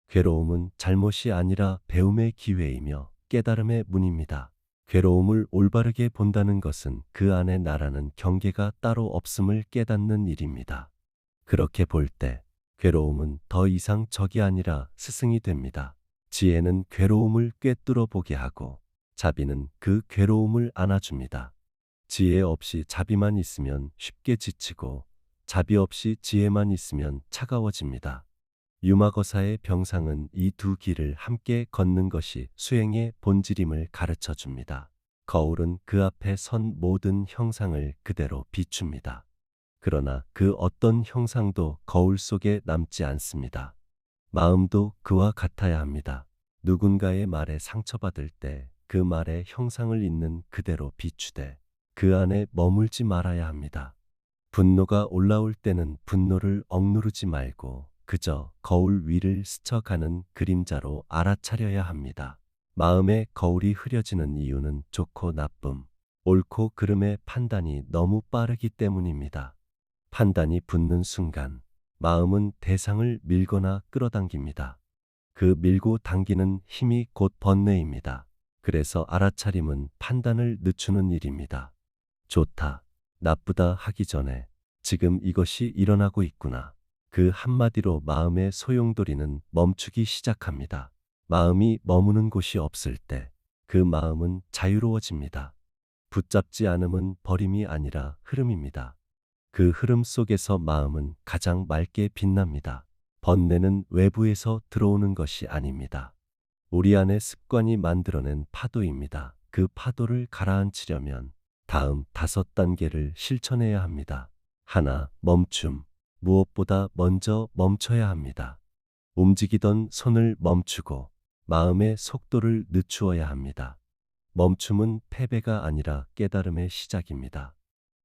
괴로움은 잘못이 아니라 배움의 기회이며 깨달음의 문입니다. 괴로움을 올바르게 본다는 것은 그 안에 나라는 경계가 따로 없음을 깨닫는 일입니다. 그렇게 볼 때 괴로움은 더 이상 적이 아니라 스승이 됩니다. 지혜는 괴로움을 꿰뚫어 보게 하고 자비는 그 괴로움을 안아줍니다. 지혜 없이 자비만 있으면 쉽게 지치고 자비 없이 지혜만 있으면 차가워집니다. 유마거사의 병상은 이 두 길을 함께 걷는 것이 수행의 본질임을 가르쳐 줍니다. 거울은 그 앞에 선 모든 형상을 그대로 비춥니다. 그러나 그 어떤 형상도 거울 속에 남지 않습니다. 마음도 그와 같아야 합니다. 누군가의 말에 상처받을 때 그 말의 형상을 있는 그대로 비추되 그 안에 머물지 말아야 합니다. 분노가 올라올 때는 분노를 억누르지 말고 그저 거울 위를 스쳐가는 그림자로 알아차려야 합니다. 마음의 거울이 흐려지는 이유는 좋고 나쁨, 옳고 그름의 판단이 너무 빠르기 때문입니다. 판단이 붙는 순간 마음은 대상을 밀거나 끌어당깁니다. 그 밀고 당기는 힘이 곧 번뇌입니다. 그래서 알아차림은 판단을 늦추는 일입니다. 좋다, 나쁘다 하기 전에 지금 이것이 일어나고 있구나. 그 한마디로 마음의 소용돌이는 멈추기 시작합니다. 마음이 머무는 곳이 없을 때 그 마음은 자유로워집니다. 붙잡지 않음은 버림이 아니라 흐름입니다. 그 흐름 속에서 마음은 가장 맑게 빛납니다. 번뇌는 외부에서 들어오는 것이 아닙니다. 우리 안의 습관이 만들어낸 파도입니다. 그 파도를 가라앉히려면 다음 5단계를 실천해야 합니다. 하나, 멈춤. 무엇보다 먼저 멈춰야 합니다. 움직이던 손을 멈추고 마음의 속도를 늦추어야 합니다. 멈춤은 패배가 아니라 깨달음의 시작입니다.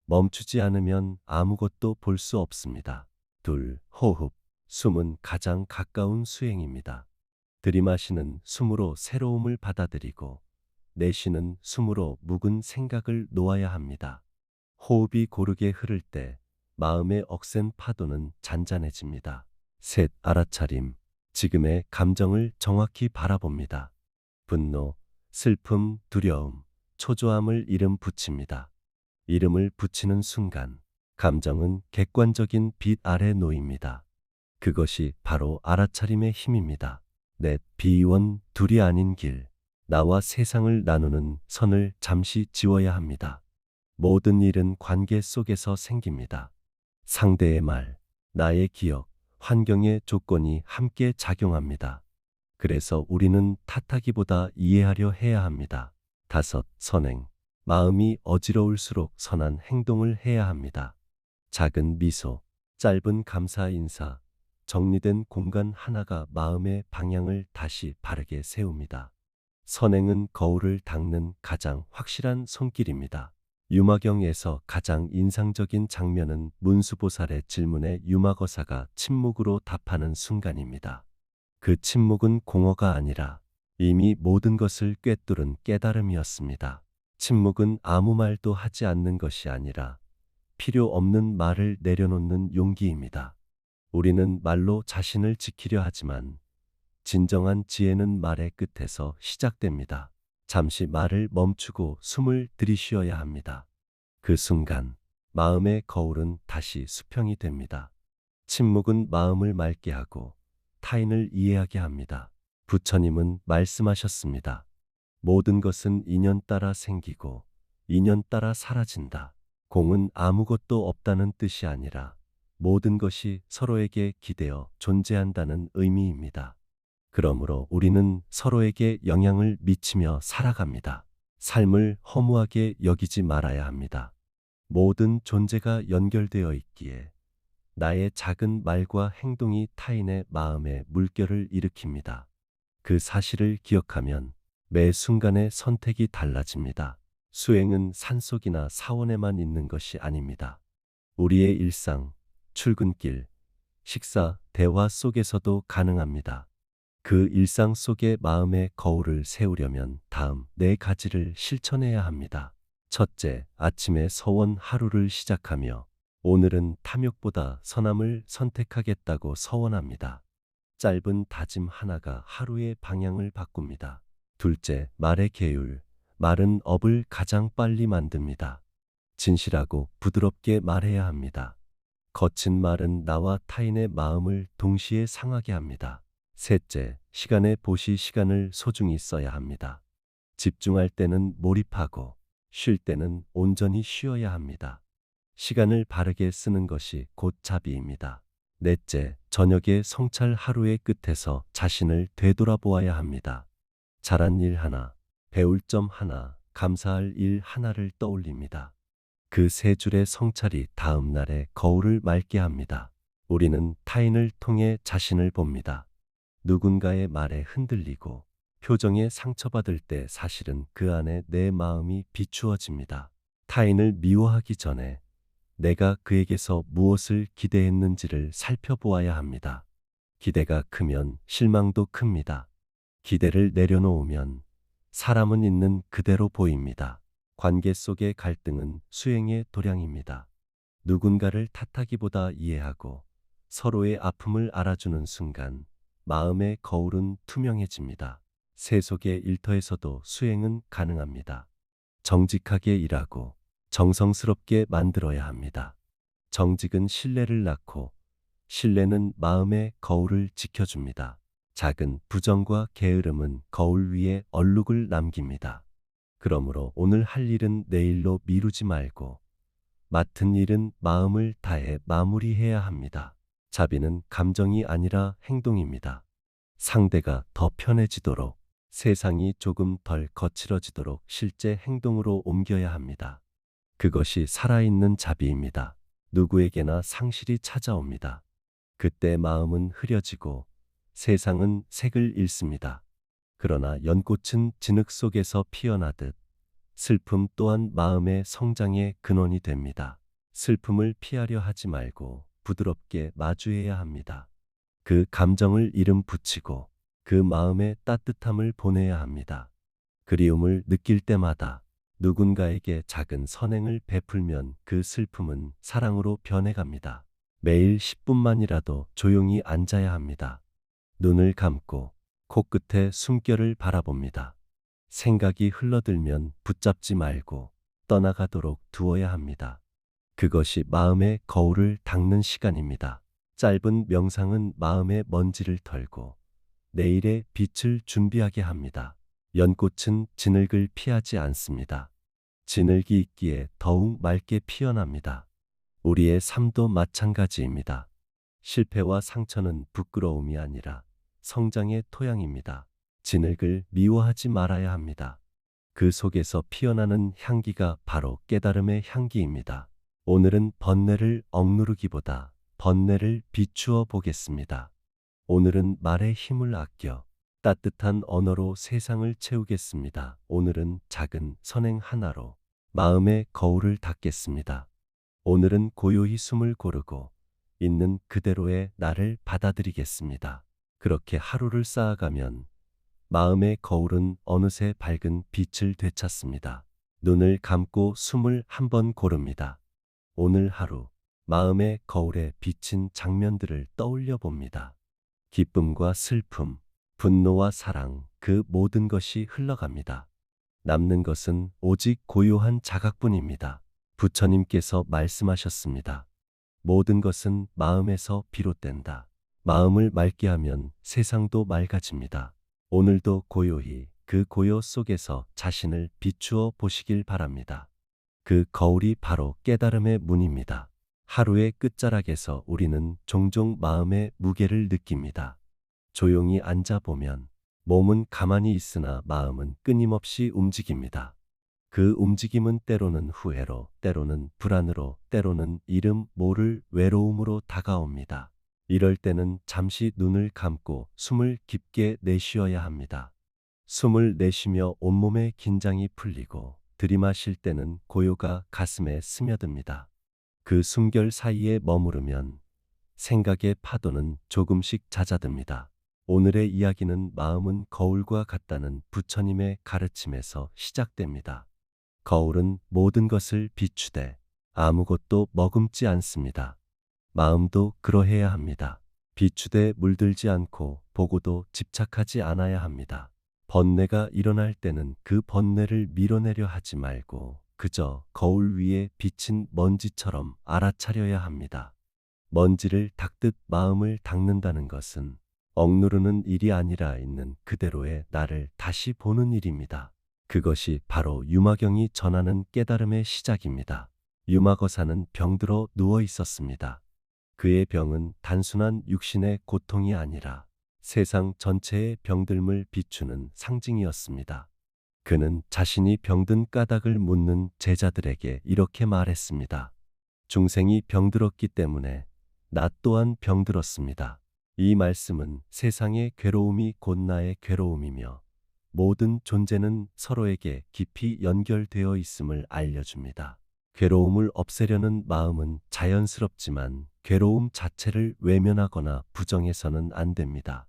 멈추지 않으면 아무것도 볼 수 없습니다. 둘, 호흡. 숨은 가장 가까운 수행입니다. 들이마시는 숨으로 새로움을 받아들이고 내쉬는 숨으로 묵은 생각을 놓아야 합니다. 호흡이 고르게 흐를 때 마음의 억센 파도는 잔잔해집니다. 셋, 알아차림. 지금의 감정을 정확히 바라봅니다. 분노, 슬픔, 두려움, 초조함을 이름 붙입니다. 이름을 붙이는 순간 감정은 객관적인 빛 아래 놓입니다. 그것이 바로 알아차림의 힘입니다. 넷, 비원, 둘이 아닌 길. 나와 세상을 나누는 선을 잠시 지워야 합니다. 모든 일은 관계 속에서 생깁니다. 상대의 말, 나의 기억, 환경의 조건이 함께 작용합니다. 그래서 우리는 탓하기보다 이해하려 해야 합니다. 다섯, 선행. 마음이 어지러울수록 선한 행동을 해야 합니다. 작은 미소, 짧은 감사 인사, 정리된 공간 하나가 마음의 방향을 다시 바르게 세웁니다. 선행은 거울을 닦는 가장 확실한 손길입니다. 유마경에서 가장 인상적인 장면은 문수보살의 질문에 유마거사가 침묵으로 답하는 순간입니다. 그 침묵은 공허가 아니라 이미 모든 것을 꿰뚫은 깨달음이었습니다. 침묵은 아무 말도 하지 않는 것이 아니라 필요 없는 말을 내려놓는 용기입니다. 우리는 말로 자신을 지키려 하지만 진정한 지혜는 말의 끝에서 시작됩니다. 잠시 말을 멈추고 숨을 들이쉬어야 합니다. 그 순간 마음의 거울은 다시 수평이 됩니다. 침묵은 마음을 맑게 하고 타인을 이해하게 합니다. 부처님은 말씀하셨습니다. 모든 것은 인연 따라 생기고 인연 따라 사라진다. 공은 아무것도 없다는 뜻이 아니라 모든 것이 서로에게 기대어 존재한다는 의미입니다. 그러므로 우리는 서로에게 영향을 미치며 살아갑니다. 삶을 허무하게 여기지 말아야 합니다. 모든 존재가 연결되어 있기에 나의 작은 말과 행동이 타인의 마음에 물결을 일으킵니다. 그 사실을 기억하면 매 순간의 선택이 달라집니다. 수행은 산속이나 사원에만 있는 것이 아닙니다. 우리의 일상, 출근길, 식사, 대화 속에서도 가능합니다. 그 일상 속에 마음의 거울을 세우려면 다음 네 가지를 실천해야 합니다. 첫째, 아침에 서원 하루를 시작하며 오늘은 탐욕보다 선함을 선택하겠다고 서원합니다. 짧은 다짐 하나가 하루의 방향을 바꿉니다. 둘째, 말의 계율. 말은 업을 가장 빨리 만듭니다. 진실하고 부드럽게 말해야 합니다. 거친 말은 나와 타인의 마음을 동시에 상하게 합니다. 셋째, 시간에 보시 시간을 소중히 써야 합니다. 집중할 때는 몰입하고 쉴 때는 온전히 쉬어야 합니다. 시간을 바르게 쓰는 것이 곧 자비입니다. 넷째, 저녁에 성찰 하루의 끝에서 자신을 되돌아보아야 합니다. 잘한 일 하나, 배울 점 하나, 감사할 일 하나를 떠올립니다. 그 세 줄의 성찰이 다음 날의 거울을 맑게 합니다. 우리는 타인을 통해 자신을 봅니다. 누군가의 말에 흔들리고 표정에 상처받을 때 사실은 그 안에 내 마음이 비추어집니다. 타인을 미워하기 전에 내가 그에게서 무엇을 기대했는지를 살펴보아야 합니다. 기대가 크면 실망도 큽니다. 기대를 내려놓으면 사람은 있는 그대로 보입니다. 관계 속의 갈등은 수행의 도량입니다. 누군가를 탓하기보다 이해하고 서로의 아픔을 알아주는 순간 마음의 거울은 투명해집니다. 세속의 일터에서도 수행은 가능합니다. 정직하게 일하고 정성스럽게 만들어야 합니다. 정직은 신뢰를 낳고 신뢰는 마음의 거울을 지켜줍니다. 작은 부정과 게으름은 거울 위에 얼룩을 남깁니다. 그러므로 오늘 할 일은 내일로 미루지 말고 맡은 일은 마음을 다해 마무리해야 합니다. 자비는 감정이 아니라 행동입니다. 상대가 더 편해지도록, 세상이 조금 덜 거칠어지도록 실제 행동으로 옮겨야 합니다. 그것이 살아있는 자비입니다. 누구에게나 상실이 찾아옵니다. 그때 마음은 흐려지고 세상은 색을 잃습니다. 그러나 연꽃은 진흙 속에서 피어나듯 슬픔 또한 마음의 성장의 근원이 됩니다. 슬픔을 피하려 하지 말고 부드럽게 마주해야 합니다. 그 감정을 이름 붙이고 그 마음의 따뜻함을 보내야 합니다. 그리움을 느낄 때마다 누군가에게 작은 선행을 베풀면 그 슬픔은 사랑으로 변해갑니다. 매일 10분만이라도 조용히 앉아야 합니다. 눈을 감고 코끝에 숨결을 바라봅니다. 생각이 흘러들면 붙잡지 말고 떠나가도록 두어야 합니다. 그것이 마음의 거울을 닦는 시간입니다. 짧은 명상은 마음의 먼지를 털고 내일의 빛을 준비하게 합니다. 연꽃은 진흙을 피하지 않습니다. 진흙이 있기에 더욱 맑게 피어납니다. 우리의 삶도 마찬가지입니다. 실패와 상처는 부끄러움이 아니라 성장의 토양입니다. 진흙을 미워하지 말아야 합니다. 그 속에서 피어나는 향기가 바로 깨달음의 향기입니다. 오늘은 번뇌를 억누르기보다 번뇌를 비추어 보겠습니다. 오늘은 말의 힘을 아껴 따뜻한 언어로 세상을 채우겠습니다. 오늘은 작은 선행 하나로 마음의 거울을 닦겠습니다. 오늘은 고요히 숨을 고르고 있는 그대로의 나를 받아들이겠습니다. 그렇게 하루를 쌓아가면 마음의 거울은 어느새 밝은 빛을 되찾습니다. 눈을 감고 숨을 한 번 고릅니다. 오늘 하루 마음의 거울에 비친 장면들을 떠올려 봅니다. 기쁨과 슬픔, 분노와 사랑, 그 모든 것이 흘러갑니다. 남는 것은 오직 고요한 자각뿐입니다. 부처님께서 말씀하셨습니다. 모든 것은 마음에서 비롯된다. 마음을 맑게 하면 세상도 맑아집니다. 오늘도 고요히 그 고요 속에서 자신을 비추어 보시길 바랍니다. 그 거울이 바로 깨달음의 문입니다. 하루의 끝자락에서 우리는 종종 마음의 무게를 느낍니다. 조용히 앉아보면 몸은 가만히 있으나 마음은 끊임없이 움직입니다. 그 움직임은 때로는 후회로, 때로는 불안으로, 때로는 이름 모를 외로움으로 다가옵니다. 이럴 때는 잠시 눈을 감고 숨을 깊게 내쉬어야 합니다. 숨을 내쉬며 온몸의 긴장이 풀리고 들이마실 때는 고요가 가슴에 스며듭니다. 그 숨결 사이에 머무르면 생각의 파도는 조금씩 잦아듭니다. 오늘의 이야기는 마음은 거울과 같다는 부처님의 가르침에서 시작됩니다. 거울은 모든 것을 비추되 아무것도 머금지 않습니다. 마음도 그러해야 합니다. 비추되 물들지 않고 보고도 집착하지 않아야 합니다. 번뇌가 일어날 때는 그 번뇌를 밀어내려 하지 말고 그저 거울 위에 비친 먼지처럼 알아차려야 합니다. 먼지를 닦듯 마음을 닦는다는 것은 억누르는 일이 아니라 있는 그대로의 나를 다시 보는 일입니다. 그것이 바로 유마경이 전하는 깨달음의 시작입니다. 유마거사는 병들어 누워 있었습니다. 그의 병은 단순한 육신의 고통이 아니라 세상 전체의 병듦을 비추는 상징이었습니다. 그는 자신이 병든 까닭을 묻는 제자들에게 이렇게 말했습니다. 중생이 병들었기 때문에 나 또한 병들었습니다. 이 말씀은 세상의 괴로움이 곧 나의 괴로움이며 모든 존재는 서로에게 깊이 연결되어 있음을 알려줍니다. 괴로움을 없애려는 마음은 자연스럽지만 괴로움 자체를 외면하거나 부정해서는 안 됩니다.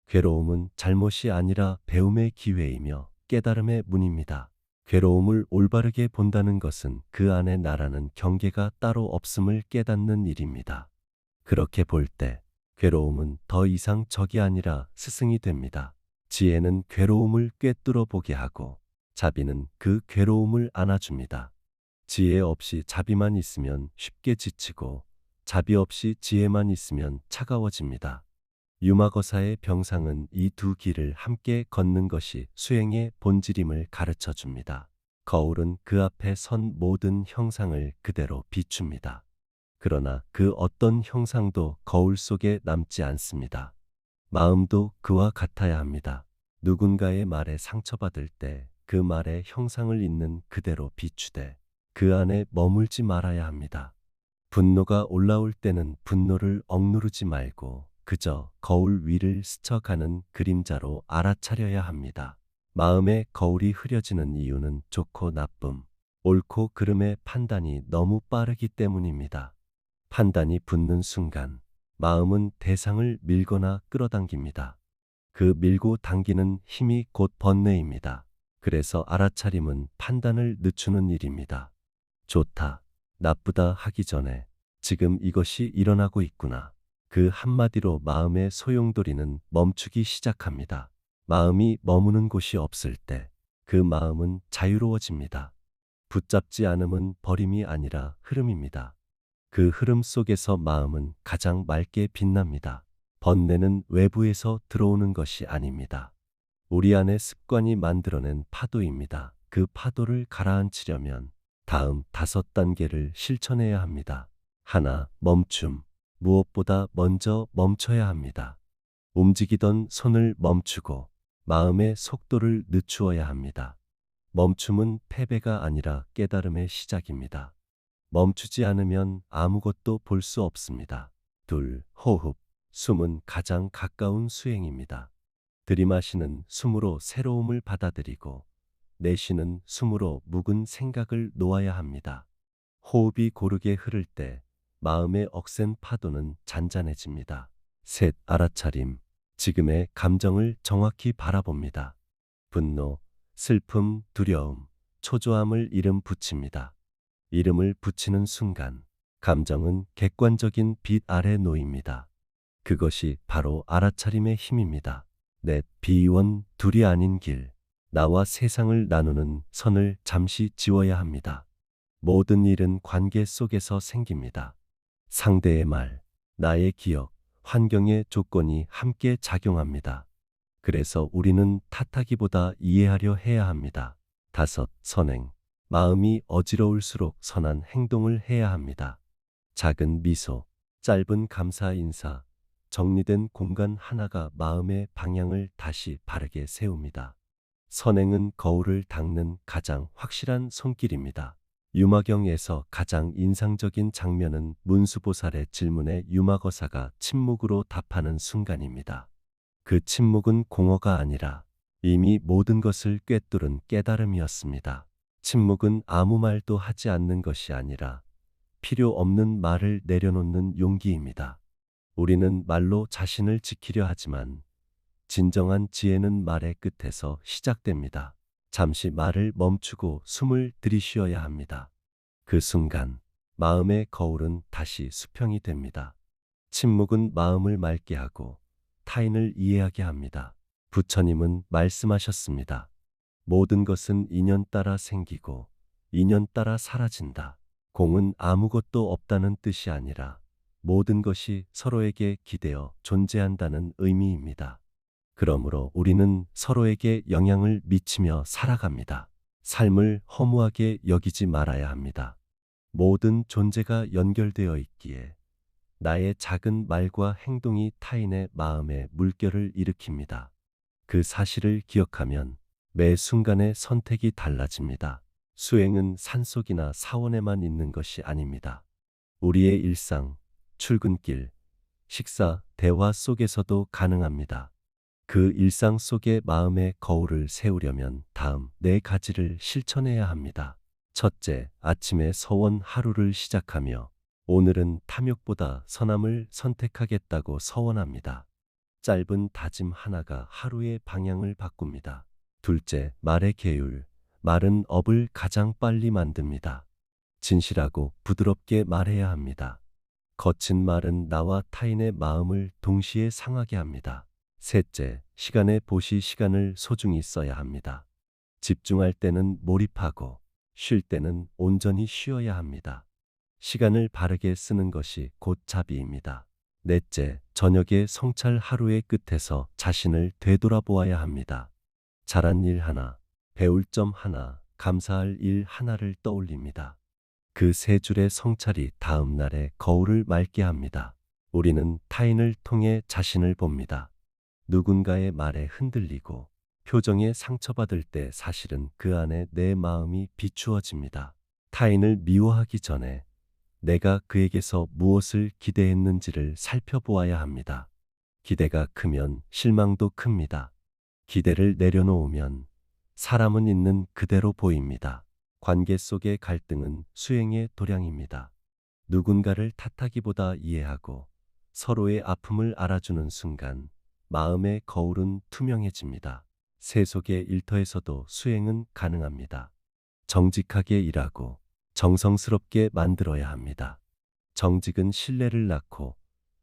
괴로움은 잘못이 아니라 배움의 기회이며 깨달음의 문입니다. 괴로움을 올바르게 본다는 것은 그 안에 나라는 경계가 따로 없음을 깨닫는 일입니다. 그렇게 볼 때 괴로움은 더 이상 적이 아니라 스승이 됩니다. 지혜는 괴로움을 꿰뚫어 보게 하고 자비는 그 괴로움을 안아줍니다. 지혜 없이 자비만 있으면 쉽게 지치고 자비 없이 지혜만 있으면 차가워집니다. 유마거사의 병상은 이 두 길을 함께 걷는 것이 수행의 본질임을 가르쳐 줍니다. 거울은 그 앞에 선 모든 형상을 그대로 비춥니다. 그러나 그 어떤 형상도 거울 속에 남지 않습니다. 마음도 그와 같아야 합니다. 누군가의 말에 상처받을 때 그 말의 형상을 있는 그대로 비추되 그 안에 머물지 말아야 합니다. 분노가 올라올 때는 분노를 억누르지 말고 그저 거울 위를 스쳐가는 그림자로 알아차려야 합니다. 마음의 거울이 흐려지는 이유는 좋고 나쁨, 옳고 그름의 판단이 너무 빠르기 때문입니다. 판단이 붙는 순간 마음은 대상을 밀거나 끌어당깁니다. 그 밀고 당기는 힘이 곧 번뇌입니다. 그래서 알아차림은 판단을 늦추는 일입니다. 좋다, 나쁘다 하기 전에 지금 이것이 일어나고 있구나. 그 한마디로 마음의 소용돌이는 멈추기 시작합니다. 마음이 머무는 곳이 없을 때 그 마음은 자유로워집니다. 붙잡지 않음은 버림이 아니라 흐름입니다. 그 흐름 속에서 마음은 가장 맑게 빛납니다. 번뇌는 외부에서 들어오는 것이 아닙니다. 우리 안의 습관이 만들어낸 파도입니다. 그 파도를 가라앉히려면 다음 5단계를 실천해야 합니다. 하나, 멈춤. 무엇보다 먼저 멈춰야 합니다. 움직이던 손을 멈추고 마음의 속도를 늦추어야 합니다. 멈춤은 패배가 아니라 깨달음의 시작입니다. 멈추지 않으면 아무것도 볼 수 없습니다. 둘, 호흡. 숨은 가장 가까운 수행입니다. 들이마시는 숨으로 새로움을 받아들이고 내쉬는 숨으로 묵은 생각을 놓아야 합니다. 호흡이 고르게 흐를 때 마음의 억센 파도는 잔잔해집니다. 셋, 알아차림. 지금의 감정을 정확히 바라봅니다. 분노, 슬픔, 두려움, 초조함을 이름 붙입니다. 이름을 붙이는 순간 감정은 객관적인 빛 아래 놓입니다. 그것이 바로 알아차림의 힘입니다. 넷, 비원, 둘이 아닌 길. 나와 세상을 나누는 선을 잠시 지워야 합니다. 모든 일은 관계 속에서 생깁니다. 상대의 말, 나의 기억, 환경의 조건이 함께 작용합니다. 그래서 우리는 탓하기보다 이해하려 해야 합니다. 다섯, 선행. 마음이 어지러울수록 선한 행동을 해야 합니다. 작은 미소, 짧은 감사 인사, 정리된 공간 하나가 마음의 방향을 다시 바르게 세웁니다. 선행은 거울을 닦는 가장 확실한 손길입니다. 유마경에서 가장 인상적인 장면은 문수보살의 질문에 유마거사가 침묵으로 답하는 순간입니다. 그 침묵은 공허가 아니라 이미 모든 것을 꿰뚫은 깨달음이었습니다. 침묵은 아무 말도 하지 않는 것이 아니라 필요 없는 말을 내려놓는 용기입니다. 우리는 말로 자신을 지키려 하지만 진정한 지혜는 말의 끝에서 시작됩니다. 잠시 말을 멈추고 숨을 들이쉬어야 합니다. 그 순간 마음의 거울은 다시 수평이 됩니다. 침묵은 마음을 맑게 하고 타인을 이해하게 합니다. 부처님은 말씀하셨습니다. 모든 것은 인연 따라 생기고 인연 따라 사라진다. 공은 아무것도 없다는 뜻이 아니라 모든 것이 서로에게 기대어 존재한다는 의미입니다. 그러므로 우리는 서로에게 영향을 미치며 살아갑니다. 삶을 허무하게 여기지 말아야 합니다. 모든 존재가 연결되어 있기에 나의 작은 말과 행동이 타인의 마음에 물결을 일으킵니다. 그 사실을 기억하면 매 순간의 선택이 달라집니다. 수행은 산속이나 사원에만 있는 것이 아닙니다. 우리의 일상, 출근길, 식사, 대화 속에서도 가능합니다. 그 일상 속에 마음의 거울을 세우려면 다음 네 가지를 실천해야 합니다. 첫째, 아침에 서원 하루를 시작하며 오늘은 탐욕보다 선함을 선택하겠다고 서원합니다. 짧은 다짐 하나가 하루의 방향을 바꿉니다. 둘째, 말의 계율. 말은 업을 가장 빨리 만듭니다. 진실하고 부드럽게 말해야 합니다. 거친 말은 나와 타인의 마음을 동시에 상하게 합니다. 셋째, 시간에 보시 시간을 소중히 써야 합니다. 집중할 때는 몰입하고 쉴 때는 온전히 쉬어야 합니다. 시간을 바르게 쓰는 것이 곧 자비입니다. 넷째, 저녁에 성찰 하루의 끝에서 자신을 되돌아보아야 합니다. 잘한 일 하나, 배울 점 하나, 감사할 일 하나를 떠올립니다. 그 세 줄의 성찰이 다음 날의 거울을 맑게 합니다. 우리는 타인을 통해 자신을 봅니다. 누군가의 말에 흔들리고 표정에 상처받을 때 사실은 그 안에 내 마음이 비추어집니다. 타인을 미워하기 전에 내가 그에게서 무엇을 기대했는지를 살펴보아야 합니다. 기대가 크면 실망도 큽니다. 기대를 내려놓으면 사람은 있는 그대로 보입니다. 관계 속의 갈등은 수행의 도량입니다. 누군가를 탓하기보다 이해하고 서로의 아픔을 알아주는 순간 마음의 거울은 투명해집니다. 세속의 일터에서도 수행은 가능합니다. 정직하게 일하고 정성스럽게 만들어야 합니다. 정직은 신뢰를 낳고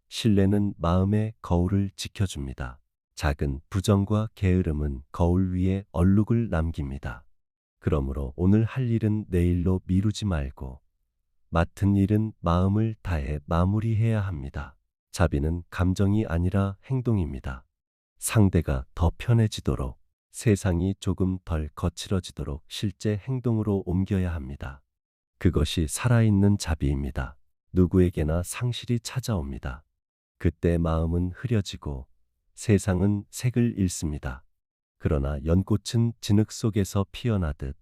신뢰는 마음의 거울을 지켜줍니다. 작은 부정과 게으름은 거울 위에 얼룩을 남깁니다. 그러므로 오늘 할 일은 내일로 미루지 말고 맡은 일은 마음을 다해 마무리해야 합니다. 자비는 감정이 아니라 행동입니다. 상대가 더 편해지도록, 세상이 조금 덜 거칠어지도록 실제 행동으로 옮겨야 합니다. 그것이 살아있는 자비입니다. 누구에게나 상실이 찾아옵니다. 그때 마음은 흐려지고 세상은 색을 잃습니다. 그러나 연꽃은 진흙 속에서 피어나듯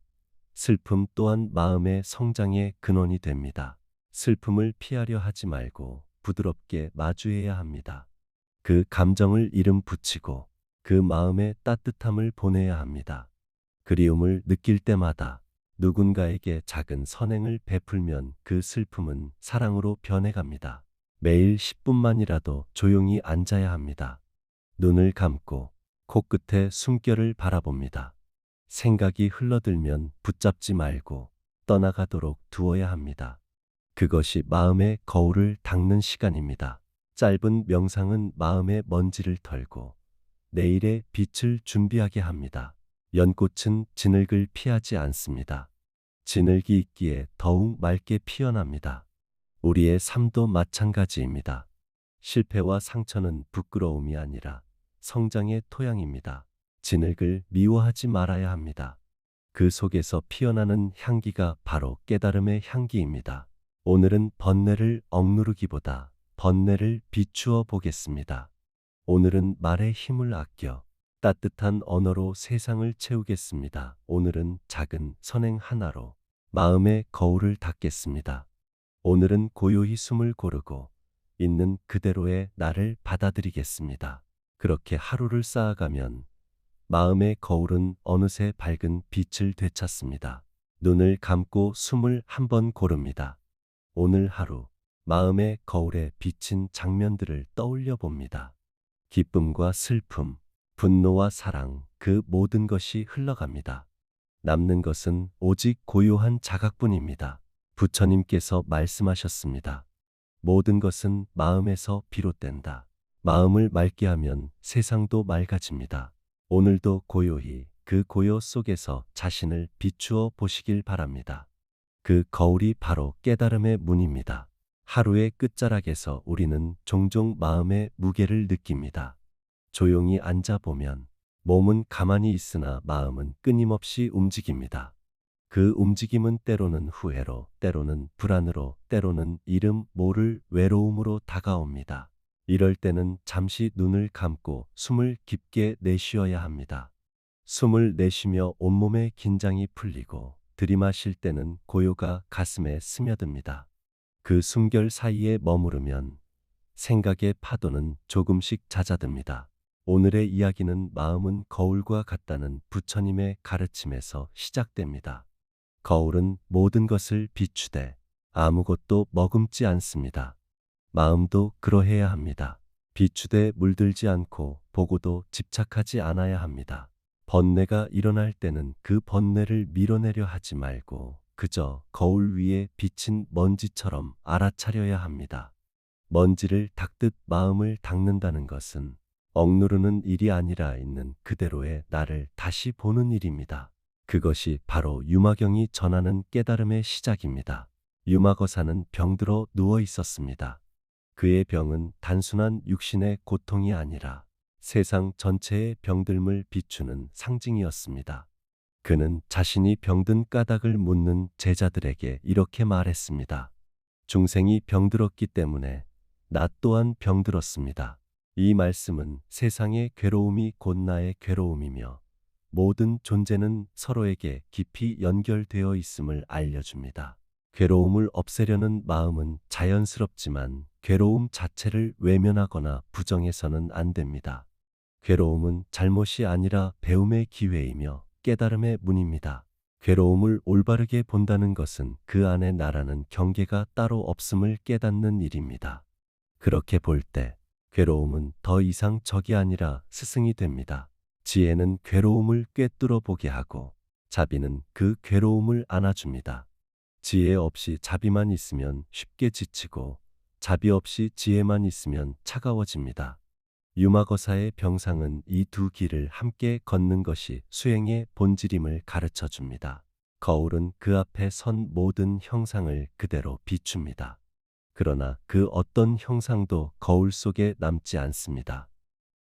슬픔 또한 마음의 성장의 근원이 됩니다. 슬픔을 피하려 하지 말고 부드럽게 마주해야 합니다. 그 감정을 이름 붙이고 그 마음의 따뜻함을 보내야 합니다. 그리움을 느낄 때마다 누군가에게 작은 선행을 베풀면 그 슬픔은 사랑으로 변해갑니다. 매일 10분만이라도 조용히 앉아야 합니다. 눈을 감고 코끝에 숨결을 바라봅니다. 생각이 흘러들면 붙잡지 말고 떠나가도록 두어야 합니다. 그것이 마음의 거울을 닦는 시간입니다. 짧은 명상은 마음의 먼지를 털고 내일의 빛을 준비하게 합니다. 연꽃은 진흙을 피하지 않습니다. 진흙이 있기에 더욱 맑게 피어납니다. 우리의 삶도 마찬가지입니다. 실패와 상처는 부끄러움이 아니라 성장의 토양입니다. 진흙을 미워하지 말아야 합니다. 그 속에서 피어나는 향기가 바로 깨달음의 향기입니다. 오늘은 번뇌를 억누르기보다 번뇌를 비추어 보겠습니다. 오늘은 말의 힘을 아껴 따뜻한 언어로 세상을 채우겠습니다. 오늘은 작은 선행 하나로 마음의 거울을 닦겠습니다. 오늘은 고요히 숨을 고르고 있는 그대로의 나를 받아들이겠습니다. 그렇게 하루를 쌓아가면 마음의 거울은 어느새 밝은 빛을 되찾습니다. 눈을 감고 숨을 한번 고릅니다. 오늘 하루 마음의 거울에 비친 장면들을 떠올려 봅니다. 기쁨과 슬픔, 분노와 사랑, 그 모든 것이 흘러갑니다. 남는 것은 오직 고요한 자각뿐입니다. 부처님께서 말씀하셨습니다. 모든 것은 마음에서 비롯된다. 마음을 맑게 하면 세상도 맑아집니다. 오늘도 고요히 그 고요 속에서 자신을 비추어 보시길 바랍니다. 그 거울이 바로 깨달음의 문입니다. 하루의 끝자락에서 우리는 종종 마음의 무게를 느낍니다. 조용히 앉아보면 몸은 가만히 있으나 마음은 끊임없이 움직입니다. 그 움직임은 때로는 후회로, 때로는 불안으로, 때로는 이름 모를 외로움으로 다가옵니다. 이럴 때는 잠시 눈을 감고 숨을 깊게 내쉬어야 합니다. 숨을 내쉬며 온몸의 긴장이 풀리고 들이마실 때는 고요가 가슴에 스며듭니다. 그 숨결 사이에 머무르면 생각의 파도는 조금씩 잦아듭니다. 오늘의 이야기는 마음은 거울과 같다는 부처님의 가르침에서 시작됩니다. 거울은 모든 것을 비추되 아무것도 머금지 않습니다. 마음도 그러해야 합니다. 비추되 물들지 않고 보고도 집착하지 않아야 합니다. 번뇌가 일어날 때는 그 번뇌를 밀어내려 하지 말고 그저 거울 위에 비친 먼지처럼 알아차려야 합니다. 먼지를 닦듯 마음을 닦는다는 것은 억누르는 일이 아니라 있는 그대로의 나를 다시 보는 일입니다. 그것이 바로 유마경이 전하는 깨달음의 시작입니다. 유마거사는 병들어 누워 있었습니다. 그의 병은 단순한 육신의 고통이 아니라 세상 전체의 병들음을 비추는 상징이었습니다. 그는 자신이 병든 까닭을 묻는 제자들에게 이렇게 말했습니다. 중생이 병들었기 때문에 나 또한 병들었습니다. 이 말씀은 세상의 괴로움이 곧 나의 괴로움이며 모든 존재는 서로에게 깊이 연결되어 있음을 알려줍니다. 괴로움을 없애려는 마음은 자연스럽지만 괴로움 자체를 외면하거나 부정해서는 안 됩니다. 괴로움은 잘못이 아니라 배움의 기회이며 깨달음의 문입니다. 괴로움을 올바르게 본다는 것은 그 안에 나라는 경계가 따로 없음을 깨닫는 일입니다. 그렇게 볼 때 괴로움은 더 이상 적이 아니라 스승이 됩니다. 지혜는 괴로움을 꿰뚫어 보게 하고 자비는 그 괴로움을 안아줍니다. 지혜 없이 자비만 있으면 쉽게 지치고 자비 없이 지혜만 있으면 차가워집니다. 유마거사의 병상은 이 두 길을 함께 걷는 것이 수행의 본질임을 가르쳐 줍니다. 거울은 그 앞에 선 모든 형상을 그대로 비춥니다. 그러나 그 어떤 형상도 거울 속에 남지 않습니다.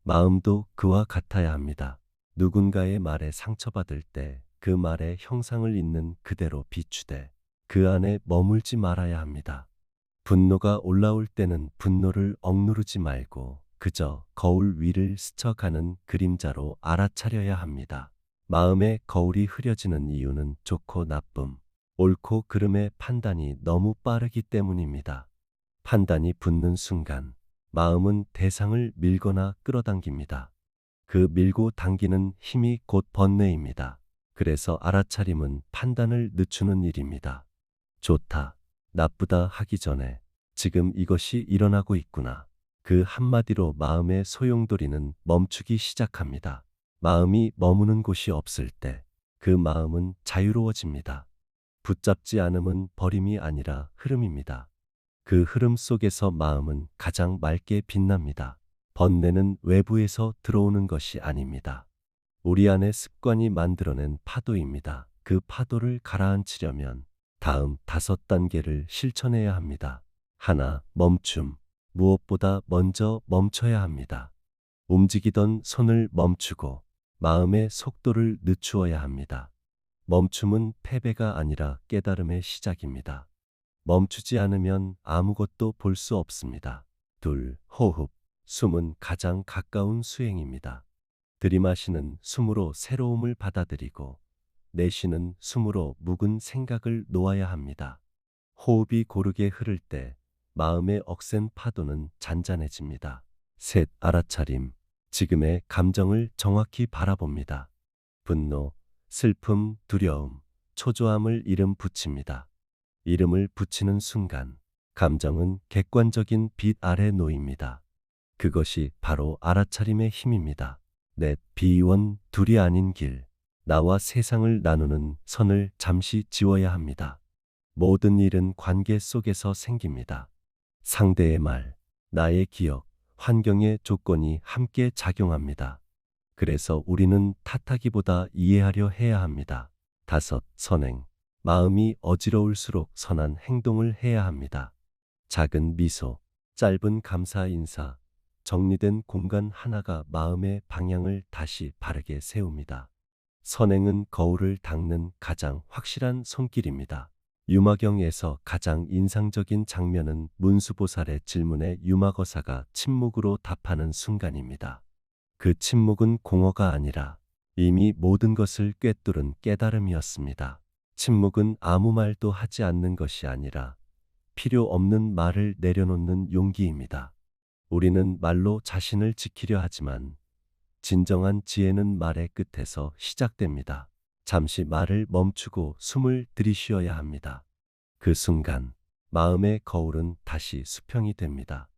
마음도 그와 같아야 합니다. 누군가의 말에 상처받을 때 그 말의 형상을 있는 그대로 비추되 그 안에 머물지 말아야 합니다. 분노가 올라올 때는 분노를 억누르지 말고 그저 거울 위를 스쳐가는 그림자로 알아차려야 합니다. 마음의 거울이 흐려지는 이유는 좋고 나쁨, 옳고 그름의 판단이 너무 빠르기 때문입니다. 판단이 붙는 순간 마음은 대상을 밀거나 끌어당깁니다. 그 밀고 당기는 힘이 곧 번뇌입니다. 그래서 알아차림은 판단을 늦추는 일입니다. 좋다, 나쁘다 하기 전에 지금 이것이 일어나고 있구나. 그 한마디로 마음의 소용돌이는 멈추기 시작합니다. 마음이 머무는 곳이 없을 때 그 마음은 자유로워집니다. 붙잡지 않음은 버림이 아니라 흐름입니다. 그 흐름 속에서 마음은 가장 맑게 빛납니다. 번뇌는 외부에서 들어오는 것이 아닙니다. 우리 안의 습관이 만들어낸 파도입니다. 그 파도를 가라앉히려면 다음 5단계를 실천해야 합니다. 하나, 멈춤. 무엇보다 먼저 멈춰야 합니다. 움직이던 손을 멈추고 마음의 속도를 늦추어야 합니다. 멈춤은 패배가 아니라 깨달음의 시작입니다. 멈추지 않으면 아무것도 볼 수 없습니다. 둘, 호흡. 숨은 가장 가까운 수행입니다. 들이마시는 숨으로 새로움을 받아들이고 내쉬는 숨으로 묵은 생각을 놓아야 합니다. 호흡이 고르게 흐를 때 마음의 억센 파도는 잔잔해집니다. 셋, 알아차림. 지금의 감정을 정확히 바라봅니다. 분노, 슬픔, 두려움, 초조함을 이름 붙입니다. 이름을 붙이는 순간 감정은 객관적인 빛 아래 놓입니다. 그것이 바로 알아차림의 힘입니다. 넷. 비원 둘이 아닌 길. 나와 세상을 나누는 선을 잠시 지워야 합니다. 모든 일은 관계 속에서 생깁니다. 상대의 말, 나의 기억, 환경의 조건이 함께 작용합니다. 그래서 우리는 탓하기보다 이해하려 해야 합니다. 다섯. 선행. 마음이 어지러울수록 선한 행동을 해야 합니다. 작은 미소, 짧은 감사 인사, 정리된 공간 하나가 마음의 방향을 다시 바르게 세웁니다. 선행은 거울을 닦는 가장 확실한 손길입니다. 유마경에서 가장 인상적인 장면은 문수보살의 질문에 유마거사가 침묵으로 답하는 순간입니다. 그 침묵은 공허가 아니라 이미 모든 것을 꿰뚫은 깨달음이었습니다. 침묵은 아무 말도 하지 않는 것이 아니라 필요 없는 말을 내려놓는 용기입니다. 우리는 말로 자신을 지키려 하지만 진정한 지혜는 말의 끝에서 시작됩니다. 잠시 말을 멈추고 숨을 들이쉬어야 합니다. 그 순간 마음의 거울은 다시 수평이 됩니다.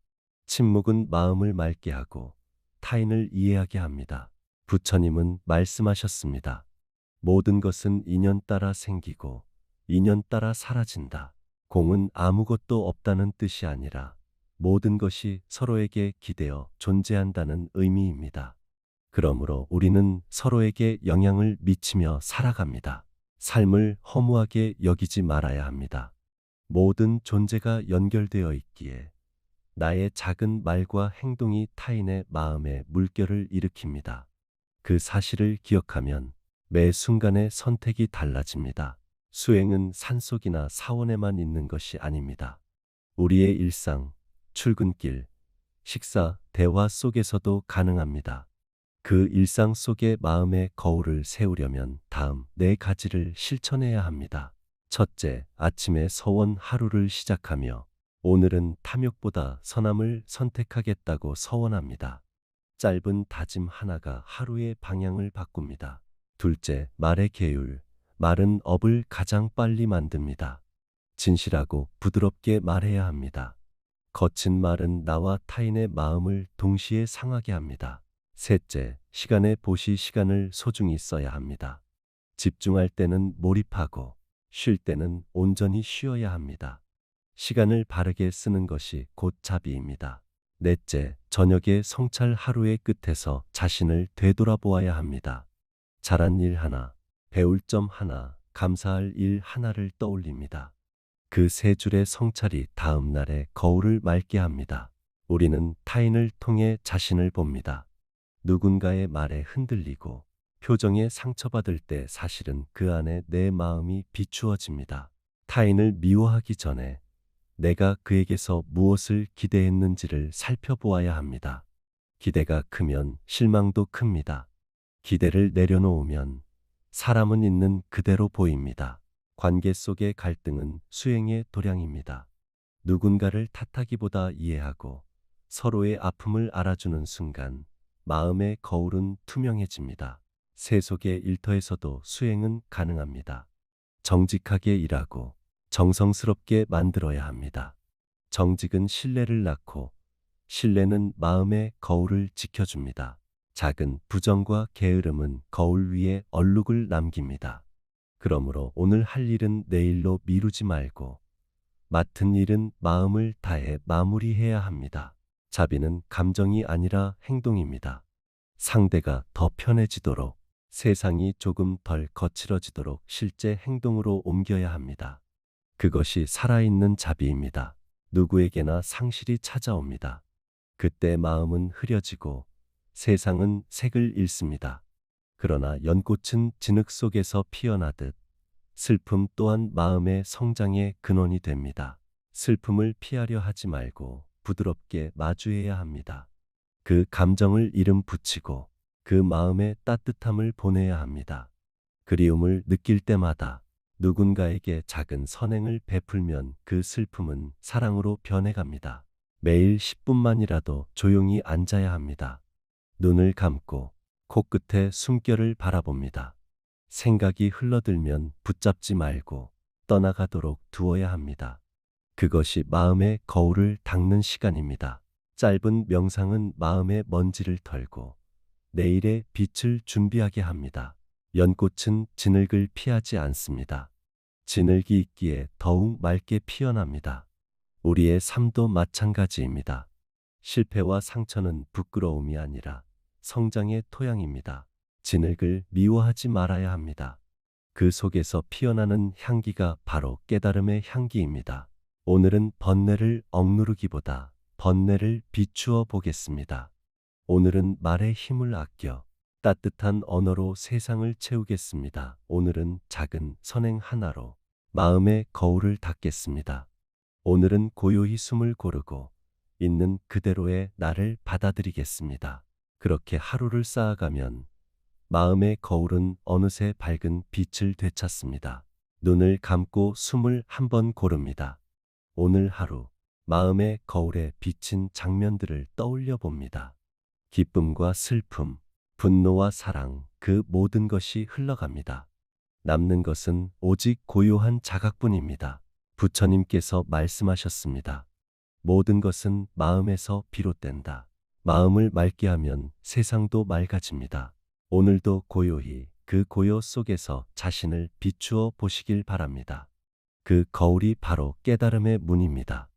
침묵은 마음을 맑게 하고 타인을 이해하게 합니다. 부처님은 말씀하셨습니다. 모든 것은 인연 따라 생기고 인연 따라 사라진다. 공은 아무것도 없다는 뜻이 아니라 모든 것이 서로에게 기대어 존재한다는 의미입니다. 그러므로 우리는 서로에게 영향을 미치며 살아갑니다. 삶을 허무하게 여기지 말아야 합니다. 모든 존재가 연결되어 있기에 나의 작은 말과 행동이 타인의 마음에 물결을 일으킵니다. 그 사실을 기억하면 매 순간의 선택이 달라집니다. 수행은 산속이나 사원에만 있는 것이 아닙니다. 우리의 일상, 출근길, 식사, 대화 속에서도 가능합니다. 그 일상 속에 마음의 거울을 세우려면 다음 네 가지를 실천해야 합니다. 첫째, 아침에 서원 하루를 시작하며 오늘은 탐욕보다 선함을 선택하겠다고 서원합니다. 짧은 다짐 하나가 하루의 방향을 바꿉니다. 둘째, 말의 계율. 말은 업을 가장 빨리 만듭니다. 진실하고 부드럽게 말해야 합니다. 거친 말은 나와 타인의 마음을 동시에 상하게 합니다. 셋째, 시간에 보시 시간을 소중히 써야 합니다. 집중할 때는 몰입하고 쉴 때는 온전히 쉬어야 합니다. 시간을 바르게 쓰는 것이 곧 자비입니다. 넷째, 저녁에 성찰 하루의 끝에서 자신을 되돌아보아야 합니다. 잘한 일 하나, 배울 점 하나, 감사할 일 하나를 떠올립니다. 그 세 줄의 성찰이 다음 날의 거울을 맑게 합니다. 우리는 타인을 통해 자신을 봅니다. 누군가의 말에 흔들리고 표정에 상처받을 때 사실은 그 안에 내 마음이 비추어집니다. 타인을 미워하기 전에 내가 그에게서 무엇을 기대했는지를 살펴보아야 합니다. 기대가 크면 실망도 큽니다. 기대를 내려놓으면 사람은 있는 그대로 보입니다. 관계 속의 갈등은 수행의 도량입니다. 누군가를 탓하기보다 이해하고 서로의 아픔을 알아주는 순간 마음의 거울은 투명해집니다. 세속의 일터에서도 수행은 가능합니다. 정직하게 일하고 정성스럽게 만들어야 합니다. 정직은 신뢰를 낳고 신뢰는 마음의 거울을 지켜줍니다. 작은 부정과 게으름은 거울 위에 얼룩을 남깁니다. 그러므로 오늘 할 일은 내일로 미루지 말고 맡은 일은 마음을 다해 마무리해야 합니다. 자비는 감정이 아니라 행동입니다. 상대가 더 편해지도록, 세상이 조금 덜 거칠어지도록 실제 행동으로 옮겨야 합니다. 그것이 살아있는 자비입니다. 누구에게나 상실이 찾아옵니다. 그때 마음은 흐려지고 세상은 색을 잃습니다. 그러나 연꽃은 진흙 속에서 피어나듯 슬픔 또한 마음의 성장의 근원이 됩니다. 슬픔을 피하려 하지 말고 부드럽게 마주해야 합니다. 그 감정을 이름 붙이고 그 마음의 따뜻함을 보내야 합니다. 그리움을 느낄 때마다 누군가에게 작은 선행을 베풀면 그 슬픔은 사랑으로 변해갑니다. 매일 10분만이라도 조용히 앉아야 합니다. 눈을 감고 코끝에 숨결을 바라봅니다. 생각이 흘러들면 붙잡지 말고 떠나가도록 두어야 합니다. 그것이 마음의 거울을 닦는 시간입니다. 짧은 명상은 마음의 먼지를 털고 내일의 빛을 준비하게 합니다. 연꽃은 진흙을 피하지 않습니다. 진흙이 있기에 더욱 맑게 피어납니다. 우리의 삶도 마찬가지입니다. 실패와 상처는 부끄러움이 아니라 성장의 토양입니다. 진흙을 미워하지 말아야 합니다. 그 속에서 피어나는 향기가 바로 깨달음의 향기입니다. 오늘은 번뇌를 억누르기보다 번뇌를 비추어 보겠습니다. 오늘은 말의 힘을 아껴 따뜻한 언어로 세상을 채우겠습니다. 오늘은 작은 선행 하나로 마음의 거울을 닦겠습니다. 오늘은 고요히 숨을 고르고 있는 그대로의 나를 받아들이겠습니다. 그렇게 하루를 쌓아가면 마음의 거울은 어느새 밝은 빛을 되찾습니다. 눈을 감고 숨을 한 번 고릅니다. 오늘 하루 마음의 거울에 비친 장면들을 떠올려 봅니다. 기쁨과 슬픔, 분노와 사랑, 그 모든 것이 흘러갑니다. 남는 것은 오직 고요한 자각뿐입니다. 부처님께서 말씀하셨습니다. 모든 것은 마음에서 비롯된다. 마음을 맑게 하면 세상도 맑아집니다. 오늘도 고요히 그 고요 속에서 자신을 비추어 보시길 바랍니다. 그 거울이 바로 깨달음의 문입니다.